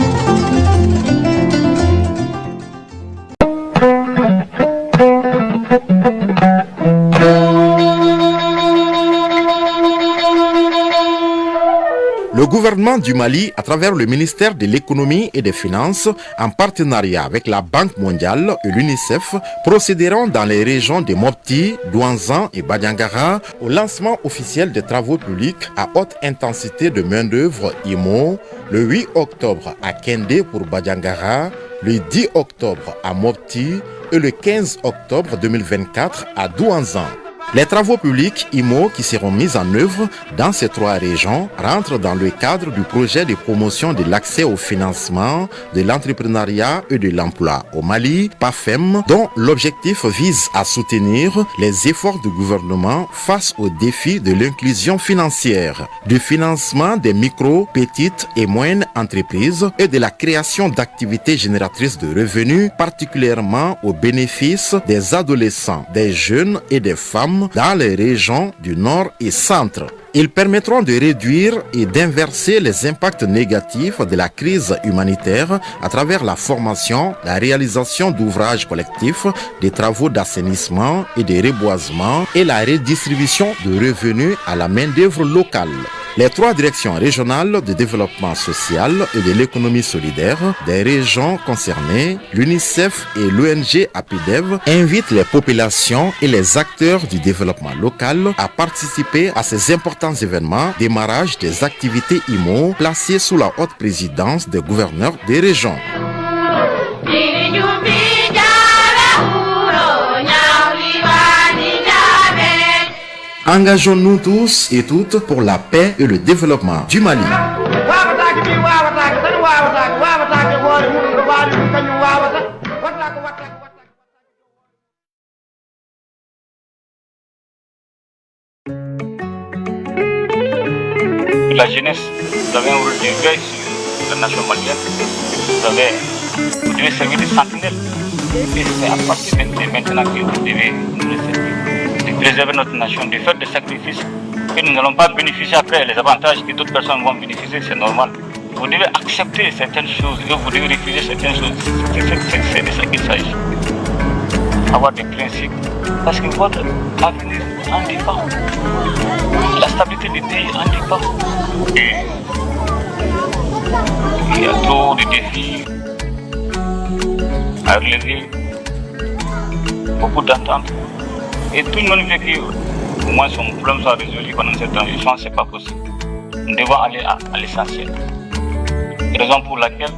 Le gouvernement du Mali, à travers le ministère de l'économie et des finances, en partenariat avec la Banque mondiale et l'UNICEF, procéderont dans les régions de Mopti, Douanzan et Badiangara au lancement officiel des travaux publics à haute intensité de main-d'œuvre IMO le 8 octobre à Kende pour Badiangara, le 10 octobre à Mopti et le 15 octobre 2024 à Douanzan. Les travaux publics IMO qui seront mis en œuvre dans ces 3 régions rentrent dans le cadre du projet de promotion de l'accès au financement de l'entrepreneuriat et de l'emploi au Mali, PAFEM, dont l'objectif vise à soutenir les efforts du gouvernement face aux défis de l'inclusion financière, du financement des micro, petites et moyennes entreprises et de la création d'activités génératrices de revenus, particulièrement au bénéfice des adolescents, des jeunes et des femmes dans les régions du Nord et Centre. Ils permettront de réduire et d'inverser les impacts négatifs de la crise humanitaire à travers la formation, la réalisation d'ouvrages collectifs, des travaux d'assainissement et de reboisement et la redistribution de revenus à la main-d'œuvre locale. Les 3 directions régionales de développement social et de l'économie solidaire des régions concernées, l'UNICEF et l'ONG APIDEV, invitent les populations et les acteurs du développement local à participer à ces importants événements, démarrage des activités IMO placées sous la haute présidence des gouverneurs des régions. Engageons-nous tous et toutes pour la paix et le développement du Mali. La jeunesse, vous avez un rôle de veille sur la nation malienne. Vous devez servir de sentinelle. Et c'est à partir de maintenant que vous devez nous le servir. De préserver notre nation, de faire des sacrifices que nous n'allons pas bénéficier après les avantages que d'autres personnes vont bénéficier, c'est normal. Vous devez accepter certaines choses et vous devez refuser certaines choses. C'est de ça qu'il s'agit. Avoir des principes. Parce que votre avenir en dépend. La stabilité du pays en dépend. Et il y a trop de défis à relever, beaucoup d'attentes. Et tout le monde veut que au moins son problème soit résolu pendant cette transition, ce n'est pas possible. Nous devons aller à l'essentiel. Raison pour laquelle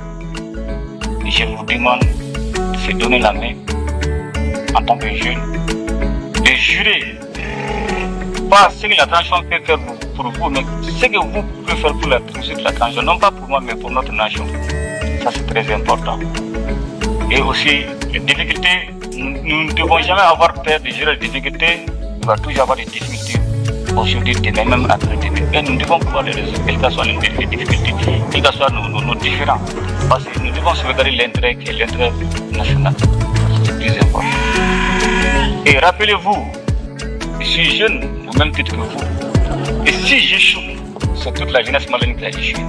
je vous demande de se donner la main en tant que jeune, de jurer, pas ce que la transition peut faire pour vous, mais ce que vous pouvez faire pour la réussite de la transition, non pas pour moi, mais pour notre nation. Ça, c'est très important. Et aussi, les difficultés, nous ne devons jamais avoir peur de gérer les difficultés. Il va toujours avoir des difficultés. Aujourd'hui, demain, même après-demain. Et nous devons pouvoir les résoudre, quelles que soient les difficultés, quels que soient nos différends. Parce que nous devons sauvegarder l'intérêt qui est l'intérêt national. C'est plus important. Et rappelez-vous, je suis jeune, au même titre que vous. Et si j'échoue, c'est toute la jeunesse malienne qui a échoué.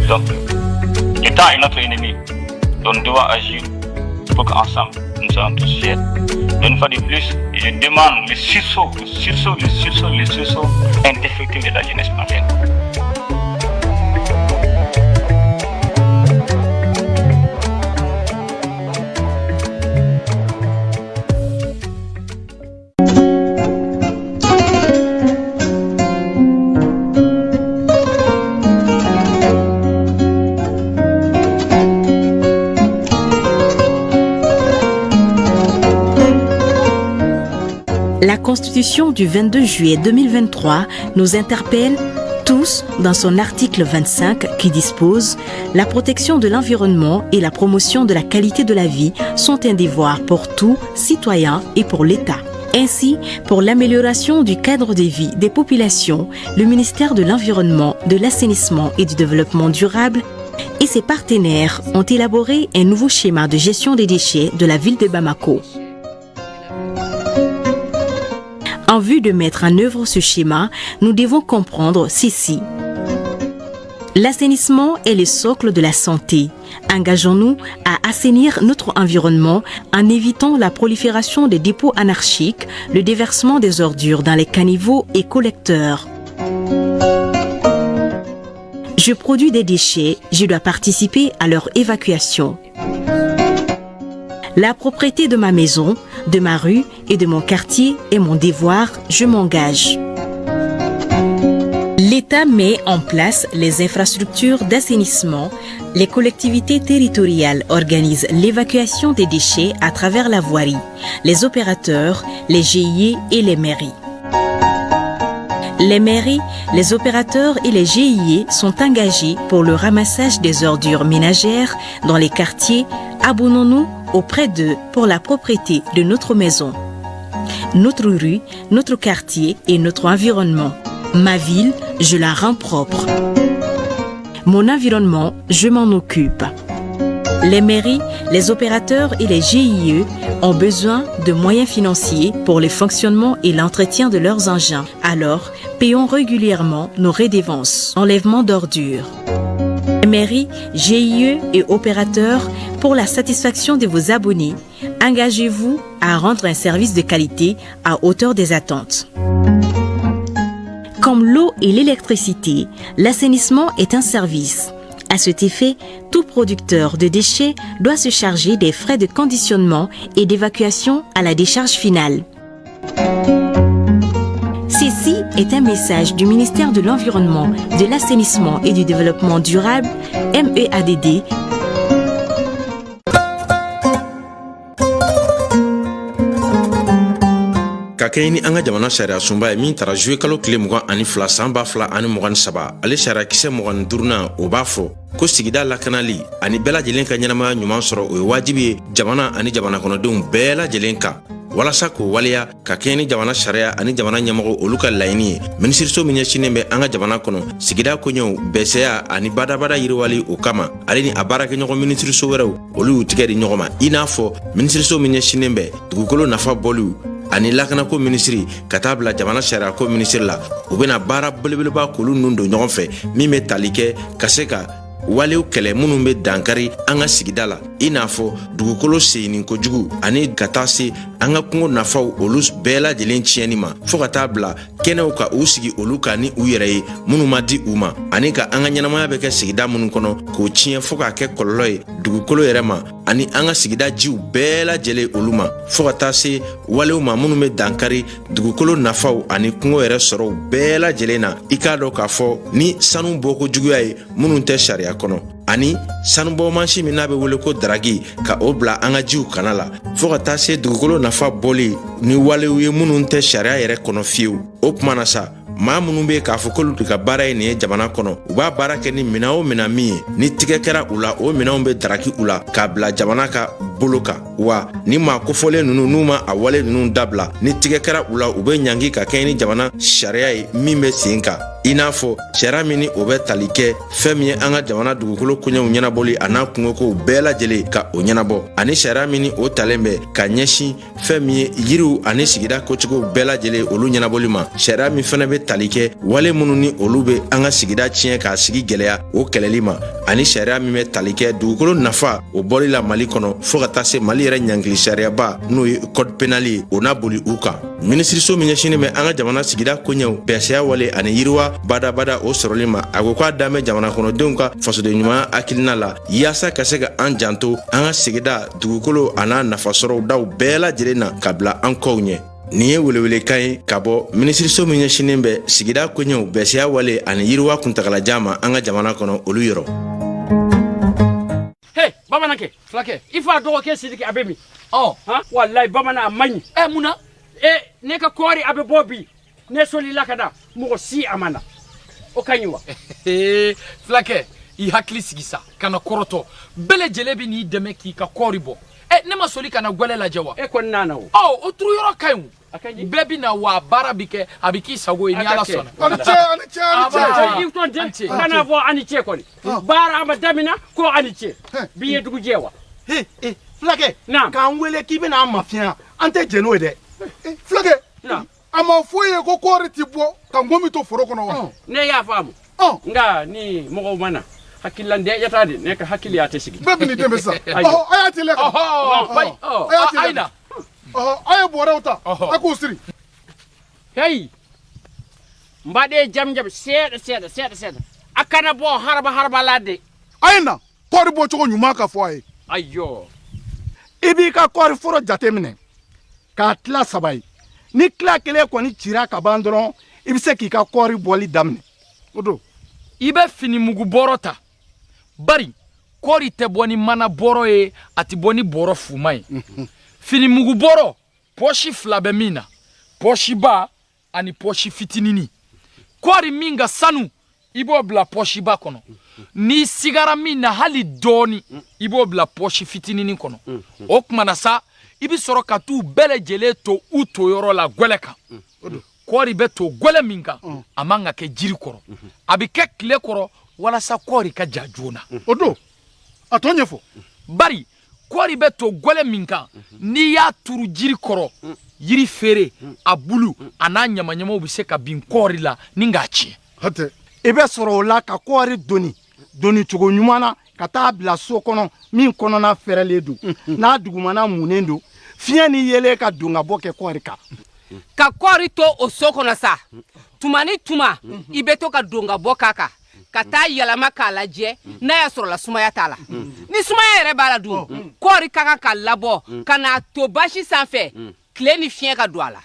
Donc, le temps est notre ennemi. Donc, nous devons agir pour qu'ensemble, nous soyons tous fiers. Une fois de plus, je demande le sursaut indéfectible de la jeunesse malienne. La Constitution du 22 juillet 2023 nous interpelle tous dans son article 25 qui dispose « La protection de l'environnement et la promotion de la qualité de la vie sont un devoir pour tout citoyen et pour l'État ». Ainsi, pour l'amélioration du cadre de vie des populations, le ministère de l'Environnement, de l'Assainissement et du Développement durable et ses partenaires ont élaboré un nouveau schéma de gestion des déchets de la ville de Bamako. En vue de mettre en œuvre ce schéma, nous devons comprendre ceci. L'assainissement est le socle de la santé. Engageons-nous à assainir notre environnement en évitant la prolifération des dépôts anarchiques, le déversement des ordures dans les caniveaux et collecteurs. Je produis des déchets, je dois participer à leur évacuation. La propriété de ma maison, de ma rue et de mon quartier est mon devoir, je m'engage. L'État met en place les infrastructures d'assainissement Les collectivités territoriales organisent l'évacuation des déchets à travers la voirie, les opérateurs, les GIE et les mairies. Les mairies, les opérateurs et les GIE sont engagés pour le ramassage des ordures ménagères dans les quartiers. Abonnons-nous auprès d'eux pour la propreté de notre maison, notre rue, notre quartier et notre environnement. Ma ville, je la rends propre. Mon environnement, je m'en occupe. Les mairies, les opérateurs et les GIE ont besoin de moyens financiers pour le fonctionnement et l'entretien de leurs engins. Alors, payons régulièrement nos redevances, enlèvement d'ordures. Les mairies, GIE et opérateurs, pour la satisfaction de vos abonnés, engagez-vous à rendre un service de qualité à hauteur des attentes. Comme l'eau et l'électricité, l'assainissement est un service. À cet effet, tout producteur de déchets doit se charger des frais de conditionnement et d'évacuation à la décharge finale. Ceci est un message du ministère de l'Environnement, de l'Assainissement et du Développement durable, MEADD. ka kɛ ni an ka jamana sariya sunba ye min tara juwe kalo tile 22 san 2023 ale sariya kisɛ 25 o b'a fɔ ko sigida lakanali ani bɛɛ lajɛlen ka ɲɛnamaya ɲuman sɔrɔ o ye wajibi ye jamana ani jamana kɔnɔdenw bɛɛ lajɛlen kan walasa k'o waleya ka kɛ ni jamana sariya ani jamana ɲɛmɔgɔ olu ka laɲini ye minisiriso min ɲɛsinen bɛ an ka jamana kɔnɔ sigida koɲɛw bɛsɛya ani badabada yiriwali o kama ale ni a baarakɛɲɔgɔn minisiriso wɛrɛw olu y'u tigɛ di ɲɔgɔn ma i n'a fɔ minisiriso min ɲɛsinen bɛ dugukolo nafa bɔliw ani lakanako minisiri ka taa bila jamana sariyako minisiri la u bɛna baara belebeleba k'olu nun don ɲɔgɔn fɛ min bɛ tali kɛ ka se ka walew kɛlɛ minnu bɛ dankari an ka sigida la i n'a fɔ dugukolo seɲini kojugu ani ka taa se an ka kungo nafaw olu bɛɛ lajɛlen tiɲɛni ma fɔɔ ka taa bila kɛnɛw ka u sigi olu kan ni u yɛrɛ ye minnu ma di u ma ani ka an ka ɲɛnamaya bɛ kɛ sigida minnu kɔnɔ k'o tiɲɛ fɔɔ k'a kɛ kɔlɔlɔ ye dugukolo yɛrɛ ma ani an ka sigida jiw bɛɛ lajɛlen olu ma fɔɔ ka taa se walew ma minnu bɛ dankari dugukolo nafaw ani kungo yɛrɛ sɔrɔw bɛɛ lajɛlen na i k'a dɔn k'a fɔ ni sanu bɔko juguya ye minnu tɛ sariya kɔnɔ ani sanubɔ mansin min n'a bɛ wele ko daragi ka o bila an ka jiw kana la fɔɔ ka taa se dugukolo nafa bɔli ni walew ye minnu tɛ sariya yɛrɛ kɔnɔ fiyewu o tuma na sa maa minnu bɛ k'a fɔ k'olu de ka baara ye nin ye jamana kɔnɔ u b'a baara kɛ ni minɛn o minɛn min ye ni tigɛ kɛra u la o minɛnw bɛ daraki u la k'a bila jamana ka bolo kan wa ni maa kofɔlen ninnu n'u ma a wale ninnu dabila ni tigɛ kɛra u la u bɛ ɲangi ka kɛɲɛ ni jamana sariya ye min bɛ sen kan i n'a fɔ sariya min ni o bɛ tali kɛ fɛn min ye an ka jamana dugukolo koɲɛw ɲɛnabɔli a n'a kungokow bɛɛ lajɛlen ka o ɲɛnabɔ ani sariya min ni o talen bɛ ka ɲɛsin fɛn min ye yiriw ani sigida kocogow bɛɛ lajɛlen olu ɲɛnabɔli ma sariya min fɛnɛ bɛ tali kɛ wale minnu ni olu bɛ an ka sigida tiɲɛ k'a sigi gɛlɛya o kɛlɛli ma ani sariya min bɛ tali kɛ dugukolo nafa o bɔli la mali kɔnɔ fɔɔ ka taa se mali yɛrɛ ɲankili sariyaba n'o ye code pénal ye o n'a boli u kan minisiriso min ɲɛsinen bɛ an ka jamana sigida koɲɛw bɛsɛya wale ani yiriwa badabada o sɔrɔli ma a ko k'a dan bɛ jamana kɔnɔdenw ka fasoden ɲumanya hakilina la yaasa ka se ka an janto an ka sigida dugukolo a n'a nafasɔrɔw daw bɛɛ lajɛlen na ka bila an kɔw ɲɛ nin ye welewelekan ye ka bɔ minisiriso min ɲɛsinen bɛ sigida koɲɛw bɛsɛya wale ani yiriwa kuntagalajan ma an ka jamana kɔnɔ olu yɔrɔ. Hey, bamanan fulakɛ i fa dɔgɔkɛ Sidiki a bɛ min wallahi bamanan a man ɲi munna ne ka kɔɔri a bɛ bɔ bi ne solila ka da mɔgɔ si a ma na o ka ɲi wa fulakɛ i hakili sigi sa ka na kɔrɔtɔ bɛɛ lajɛlen bɛ n'i dɛmɛ k'i ka kɔɔri bɔ ne ma soli ka na gwɛlɛ lajɛ wa e kɔni n'a na o o turu yɔrɔ ka ɲi bɛɛ bɛ na wa baara bi kɛ a bɛ k'i sago ye ni ala sɔnna i tɔn tɛ kana fɔ ani ce kɔni baara a ma damina ko ani ce bi ye dugu jɛ wa fulakɛ k'an wele k'i bɛna an mafiya an tɛ jɛn n'o ye dɛ fulakɛ a ma fɔ ye ko kɔɔri ti bɔ ka ngomi to foro kɔnɔ wa ne y'a faamu nka ni mɔgɔw ma na hakililande yata de ne ka hakili y'a tɛ sigi bɛɛ bɛ nin dɛmɛ sa a y'a teliya kan a y'a a ye bɔrɛw ta a k'u siri hey n baden jam seeɗa a kana bɔ haraba la de a ye na kɔɔri bɔcogo ɲuman ka fɔ a ye ayo i b'i ka kɔɔri foro jate minɛ k'a tila 3 ye ni tila 1 kɔni cira ka ban dɔrɔn i bɛ se k'i ka kɔɔri bɔli daminɛ o don i bɛ fini mugu bɔrɔ ta bari kɔɔri tɛ bɔ ni mana bɔrɔ ye a ti bɔ ni bɔrɔ fuma ye fini mugu bɔrɔ pɔsi 2 bɛ min na pɔsi ba ani pɔsi fitinini kɔɔri min ka sanu i b'o bila pɔsi ba kɔnɔ ni sigara min na hali dɔɔni i b'o bila pɔsi fitinini kɔnɔ o tuma na sa i bi sɔrɔ ka t'u bɛɛ lajɛlen to u to yɔrɔ la gwɛlɛ kan kɔɔri bɛ to gwɛlɛ min kan a man ka kɛ jiri kɔrɔ a bi kɛ tile kɔrɔ walasa kɔɔri ka ja joona o don a tɔ ɲɛfɔ bari kɔɔri bɛ to gwɛlɛ min kan n'i y'a turu jiri kɔrɔ yiri feere a bulu a n'a ɲamaɲamaw bɛ se ka bin kɔɔri la ni k'a tiɲɛ hatɛ i bɛ sɔrɔ o la ka kɔɔri doni cogo ɲuman na ka taa bila so kɔnɔ min kɔnɔna fɛrɛlen don n'a dugumana munnen don fiɲɛ ni yelen ka don ka bɔ kɛ kɔɔri kan ka kɔɔri to o so kɔnɔ sa tuma ni tuma i bɛ to ka don ka bɔ k'a kan ka taa yɛlɛma k'a lajɛ n'a y'a sɔrɔ la sumaya t'a la ni sumaya yɛrɛ b'a la dun kɔɔri ka kan ka labɔ ka n'a to basi sanfɛ tile ni fiɲɛ ka don a la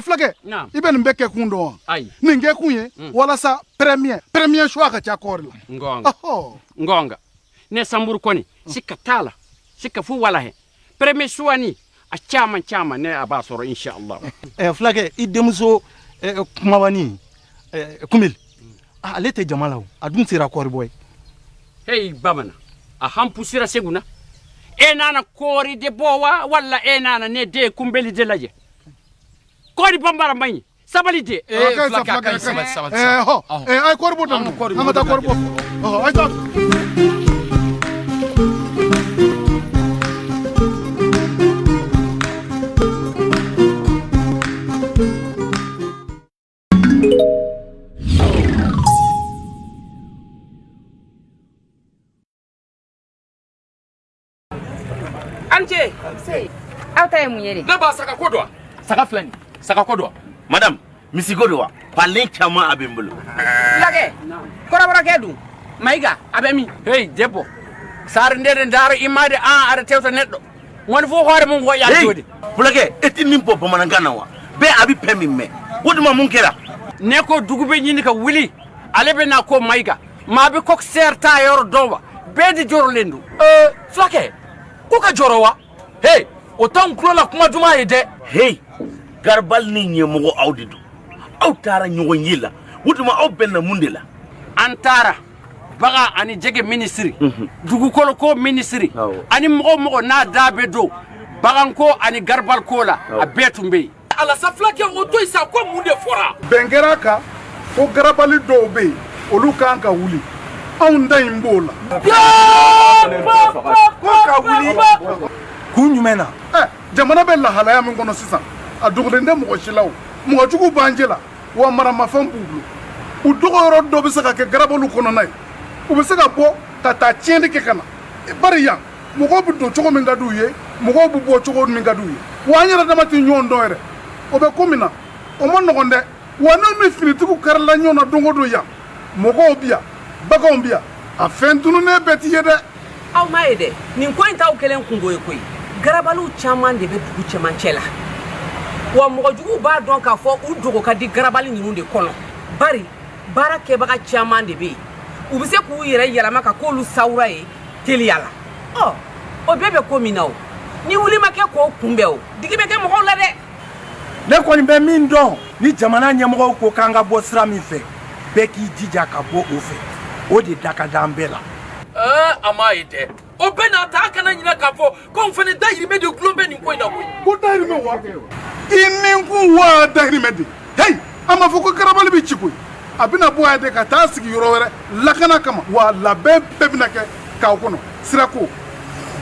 fulakɛ i bɛ nin bɛɛ kɛ kun dɔn wa nin kɛ kun ye walasa premier choix ka ca kɔɔri la ngonga ne samburu kɔni sika t'a la sika fu wala he premier choix ni a caman ne a b'a sɔrɔ inshallah fulakɛ i denmuso kumabani kumil ale tɛ jama la o a dun sera kɔɔri bɔ ye hey bamana a hampusira seguna e nana kɔɔri de bɔ wa walla e nana ne de kumbeli de lajɛ kɔɔri bambara maɲi sabali de ay kɔɔri bɔ daminɛ an ka taa kɔɔri bɔ ay taa Amche, aw ta ye mun ye de? Ne b'a saga ko don wa? Saga filɛ nin saga ko don wa? Madame, misigo don wa? Palen caman a bɛ n bolo. Fulakɛ, kɔrɔbɔrɔkɛ dun? Mayiga, a bɛ min? Hey, debbo. Sar ndeden daro imade an ara tewta neddo. Won fo hoore mum ko yaltode. Fulakɛ, e ti nin bɔ bamanankan na wa? Bɛɛ a bɛ pɛ min mɛn. O duma mun kɛra? Ne ko dugube ɲini ka wuli. Ale bɛ na ko Mayiga. Ma be kok serta yɔrɔ dɔn wa? Bɛɛ de jɔrɔlen don. Fulakɛ, ko ka jɔrɔ wa? Hey, o t'anw tulo la kuma duman ye dɛ. Hey, Garibali ni ɲɛmɔgɔ aw de don. Aw taara ɲɔgɔn ye la. O tuma aw bɛnna mun de la? An taara baga ani jɛgɛ ministre dugukolo ko ministre ani mɔgɔ n'a da bɛ don baganko ani Garibali ko la a bɛɛ tun bɛ yen. Alasa fulakɛ o to yen sa ko mun de fɔra? Bɛn kɛra a kan ko Garibali dɔw bɛ yen olu kan ka wuli anw da in b'o la. Ko ka wuli kun jumɛn na? Jamana bɛ lahalaya min kɔnɔ sisan a dogolen tɛ mɔgɔ si la o mɔgɔ jugu b'an jɛ la wa maramafɛn b'u bolo u dɔgɔyɔrɔ dɔ bɛ se ka kɛ Garabaliw kɔnɔna ye u bɛ se ka bɔ ka taa tiɲɛni kɛ ka na bari yan mɔgɔw bɛ don cogo min ka d'u ye mɔgɔw bɛ bɔ cogo min ka d'u ye wa an yɛrɛ dama tɛ ɲɔgɔn dɔn yɛrɛ o bɛ ko min na o ma nɔgɔn dɛ wa n'u ni finitigiw karila ɲɔgɔn na don o don yan mɔgɔw bɛ yan baganw bɛ yan a fɛn tununnen bɛɛ ti ye dɛ. Aw m'a ye dɛ nin ko in t'aw kelen kungo ye koyi Garabaliw caman de bɛ dugu cɛmancɛ la wa mɔgɔ juguw b'a dɔn k'a fɔ u dogo ka di Garabali ninnu de kɔnɔ bari baara kɛbaga caman de bɛ yen u bɛ se k'u yɛrɛ yɛlɛma ka k'olu sawura ye teliya la o bɛɛ bɛ ko min na o ni wuli ma kɛ k'o kunbɛn o digi bɛ kɛ mɔgɔw la dɛ. Ne kɔni bɛ min dɔn ni jamana ɲɛmɔgɔw ko k'an ka bɔ sira min fɛ bɛɛ k'i jija ka bɔ o fɛ o de da ka d'an bɛɛ la. A m'a ye dɛ o bɛɛ n'a ta a kana ɲinɛ k'a fɔ k'anw fana dahirimɛ de gulon bɛ nin ko in na koyi. Ko dahirimɛ wa? I nin kun wa dahirimɛ de hey a ma fɔ ko Garabali bɛ ci koyi a bɛna bɔ yan de ka taa sigi yɔrɔ wɛrɛ lakana kama wa labɛn bɛɛ bɛna kɛ k'aw kɔnɔ sirako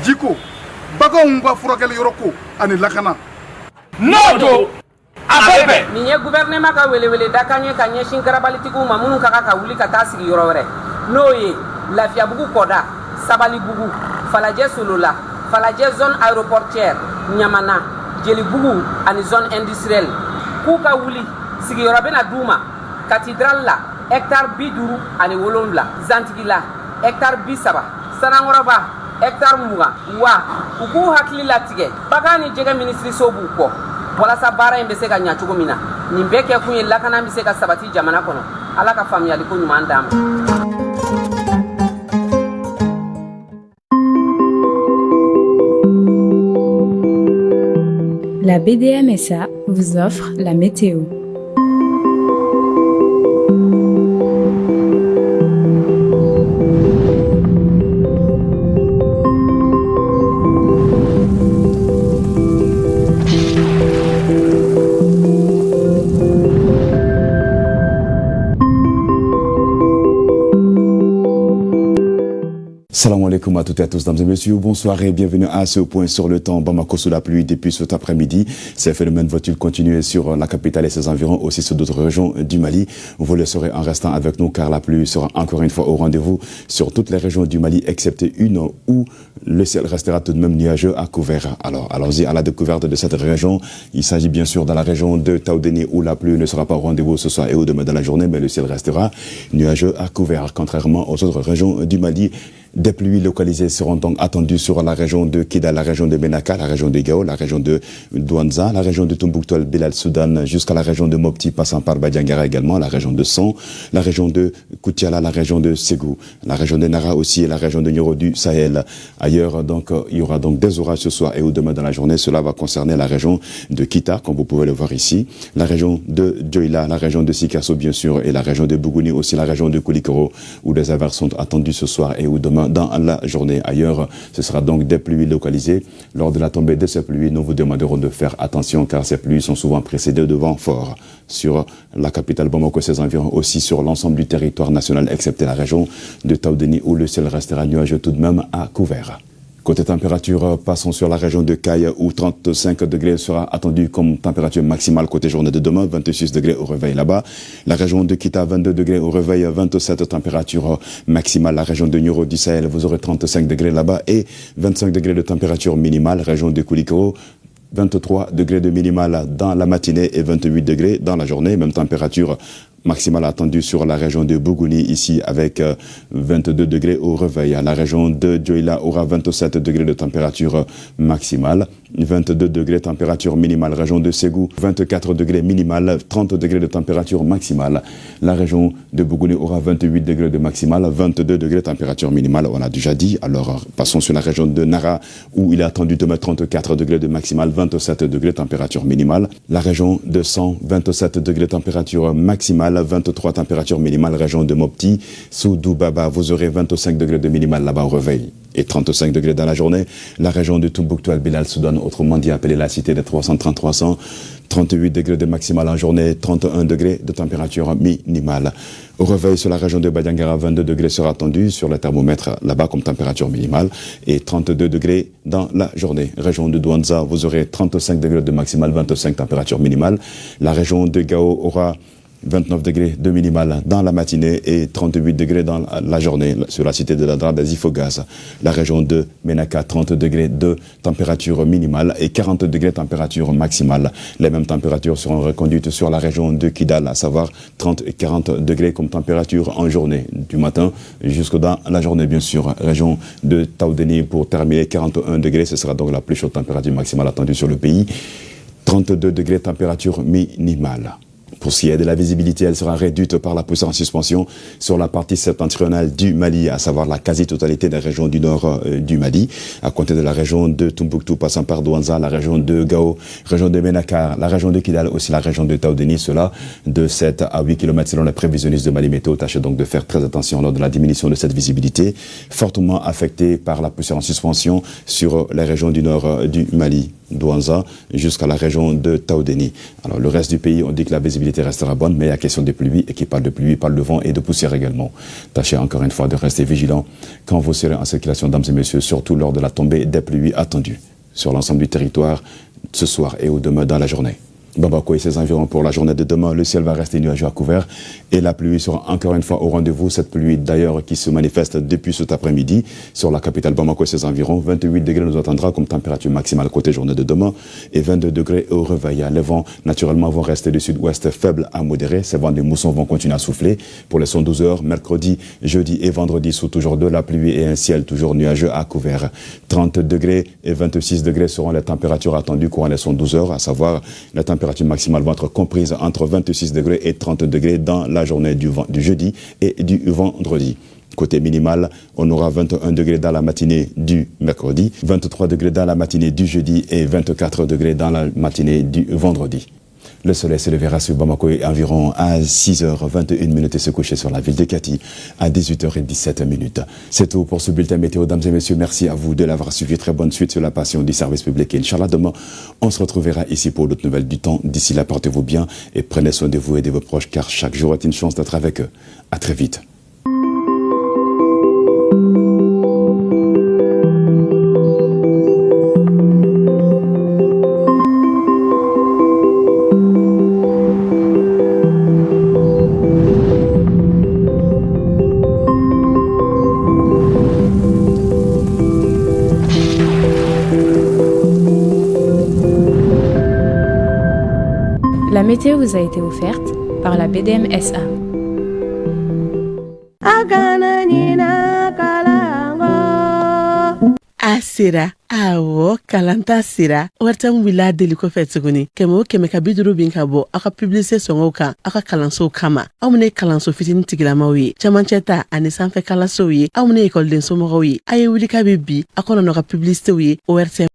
jiko baganw ka furakɛli yɔrɔ ko ani lakana. N'o don a bɛɛ bɛn. Nin ye gouvernement ka welewele da kan ye ka ɲɛsin Garabalitigiw ma minnu ka kan ka wuli ka taa sigi yɔrɔ wɛrɛ n'o ye Lafiyabugu kɔda Sabalibugu Falajɛ Solola Falajɛ zone aéroportière Ɲamana Jelibugu ani zone industrielle k'u ka wuli sigiyɔrɔ bɛna d'u ma cathédrale la hectare 50 ani 7 Zantigi la hectare 30 Sanangɔrɔba hectare 20 wa u k'u hakili latigɛ bagan ni jɛgɛ ministriso b'u kɔ walasa baara in bɛ se ka ɲɛ cogo min na nin bɛɛ kɛ kun ye lakana bɛ se ka sabati jamana kɔnɔ Ala ka faamuyali ko ɲuman d'an ma. BDMSA vous offre la météo. Salam alaikum à toutes et à tous, mesdames et messieurs, bonsoir et bienvenue à ce point sur le temps. Bamako sous la pluie depuis cet après-midi. Ces phénomènes vont-ils continuer sur la capitale et ses environs, aussi sur d'autres régions du Mali? Vous le saurez en restant avec nous car la pluie sera encore une fois au rendez-vous sur toutes les régions du Mali, excepté une où le ciel restera tout de même nuageux à couvert. Alors, allons-y à la découverte de cette région. Il s'agit bien sûr de la région de Taoudéni où la pluie ne sera pas au rendez-vous ce soir et au demain dans la journée, mais le ciel restera nuageux à couvert, contrairement aux autres régions du Mali. Des pluies localisées seront donc attendues sur la région de Kida, la région de Menaka, la région de Gao, la région de Douanza, la région de Tombouctou, Bilal, Soudan, jusqu'à la région de Mopti, passant par Badiangara également, la région de Son, la région de Koutiala, la région de Ségou, la région de Nara aussi et la région de Nioro du Sahel. Ailleurs, donc, il y aura donc des orages ce soir et au demain dans la journée. Cela va concerner la région de Kita, comme vous pouvez le voir ici, la région de Djoila, la région de Sikasso, bien sûr, et la région de Bougouni, aussi la région de Koulikoro, où des averses sont attendues ce soir et au demain dans la journée. Ailleurs, ce sera donc des pluies localisées. Lors de la tombée de ces pluies, nous vous demanderons de faire attention car ces pluies sont souvent précédées de vents forts sur la capitale Bamako et ses environs, aussi sur l'ensemble du territoire national, excepté la région de Taoudéni où le ciel restera nuageux tout de même à couvert. Côté température, passons sur la région de Caille où 35 degrés sera attendu comme température maximale côté journée de demain, 26 degrés au réveil là-bas. La région de Kita, 22 degrés au réveil, 27 température maximale. La région de Nioro du Sahel, vous aurez 35 degrés là-bas et 25 degrés de température minimale. Région de Koulikoro, 23 degrés de minimale dans la matinée et 28 degrés dans la journée, même température maximale attendue sur la région de Bougouni, ici avec 22 degrés au réveil. La région de Djoila aura 27 degrés de température maximale, 22 degrés de température minimale. Région de Ségou, 24 degrés minimale, 30 degrés de température maximale. La région de Bougouni aura 28 degrés de maximale, 22 degrés de température minimale, on a déjà dit. Alors passons sur la région de Nara où il est attendu de mettre 34 degrés de maximale, 27 degrés de température minimale. La région de Son, 27 degrés de température maximale, 23 température minimale. Région de Mopti, sous Doubaba, vous aurez 25 degrés de minimale là-bas au réveil et 35 degrés dans la journée. La région de Tombouctou, Bilal, Soudan, autrement dit appelée la cité des 330-300, 38 degrés de maximale en journée, 31 degrés de température minimale. Au réveil sur la région de Badiangara, 22 degrés sera attendu sur le thermomètre là-bas comme température minimale et 32 degrés dans la journée. Région de Douanza, vous aurez 35 degrés de maximale, 25 température minimale. La région de Gao aura 29 degrés de minimale dans la matinée et 38 degrés dans la journée sur la cité de la Drade des Ifogaz. La région de Menaka, 30 degrés de température minimale et 40 degrés de température maximale. Les mêmes températures seront reconduites sur la région de Kidal, à savoir 30 et 40 degrés comme température en journée, du matin jusque dans la journée bien sûr. Région de Taoudéni pour terminer, 41 degrés, ce sera donc la plus chaude température maximale attendue sur le pays. 32 degrés de température minimale. Pour ce qui est de la visibilité, elle sera réduite par la poussière en suspension sur la partie septentrionale du Mali, à savoir la quasi-totalité des régions du nord du Mali, à compter de la région de Tombouctou, passant par Douanza, la région de Gao, région de Menaka, la région de Kidal, aussi la région de Taoudéni, cela de 7 à 8 km selon les prévisionnistes de Mali Météo. Tâchez donc de faire très attention lors de la diminution de cette visibilité, fortement affectée par la poussière en suspension sur les régions du nord du Mali. Douanza jusqu'à la région de Taoudéni. Alors le reste du pays, on dit que la visibilité restera bonne, mais il y a question des pluies, et qui parle de pluie, parle de vent et de poussière également. Tâchez encore une fois de rester vigilant quand vous serez en circulation, dames et messieurs, surtout lors de la tombée des pluies attendues sur l'ensemble du territoire ce soir et au demain dans la journée. Bamako et ses environs pour la journée de demain, le ciel va rester nuageux à couvert et la pluie sera encore une fois au rendez-vous. Cette pluie d'ailleurs qui se manifeste depuis cet après-midi sur la capitale Bamako et ses environs. 28 degrés nous attendra comme température maximale côté journée de demain et 22 degrés au réveil. Les vents naturellement vont rester du sud-ouest faibles à modérés. Ces vents des moussons vont continuer à souffler pour les 112 heures. Mercredi, jeudi et vendredi sous toujours de la pluie et un ciel toujours nuageux à couvert. 30 degrés et 26 degrés seront les températures attendues courant les 112 heures, à savoir la température maximale vont être comprises entre 26 degrés et 30 degrés dans la journée du jeudi et du vendredi. Côté minimal, on aura 21 degrés dans la matinée du mercredi, 23 degrés dans la matinée du jeudi et 24 degrés dans la matinée du vendredi. Le soleil se lèvera sur Bamako environ à 6h21 et se coucher sur la ville de Kati à 18h17. C'est tout pour ce bulletin météo, dames et messieurs. Merci à vous de l'avoir suivi. Très bonne suite sur la passion du service public. Et Inch'Allah, demain, on se retrouvera ici pour d'autres nouvelles du temps. D'ici là, portez-vous bien et prenez soin de vous et de vos proches, car chaque jour est une chance d'être avec eux. À très vite. La météo vous a été offerte par la BDM SA. Asira awo kalanta sira wartan wila deli ko fetsuguni kemo ka biduru bin ka bo aka publicité songo kan aka kalanso kama amune kalanso fitin tigilamawi chamancheta ani sanfe kalaso yi amune école den somo yi aye wili ka bibi akona no ka publicité wi ORT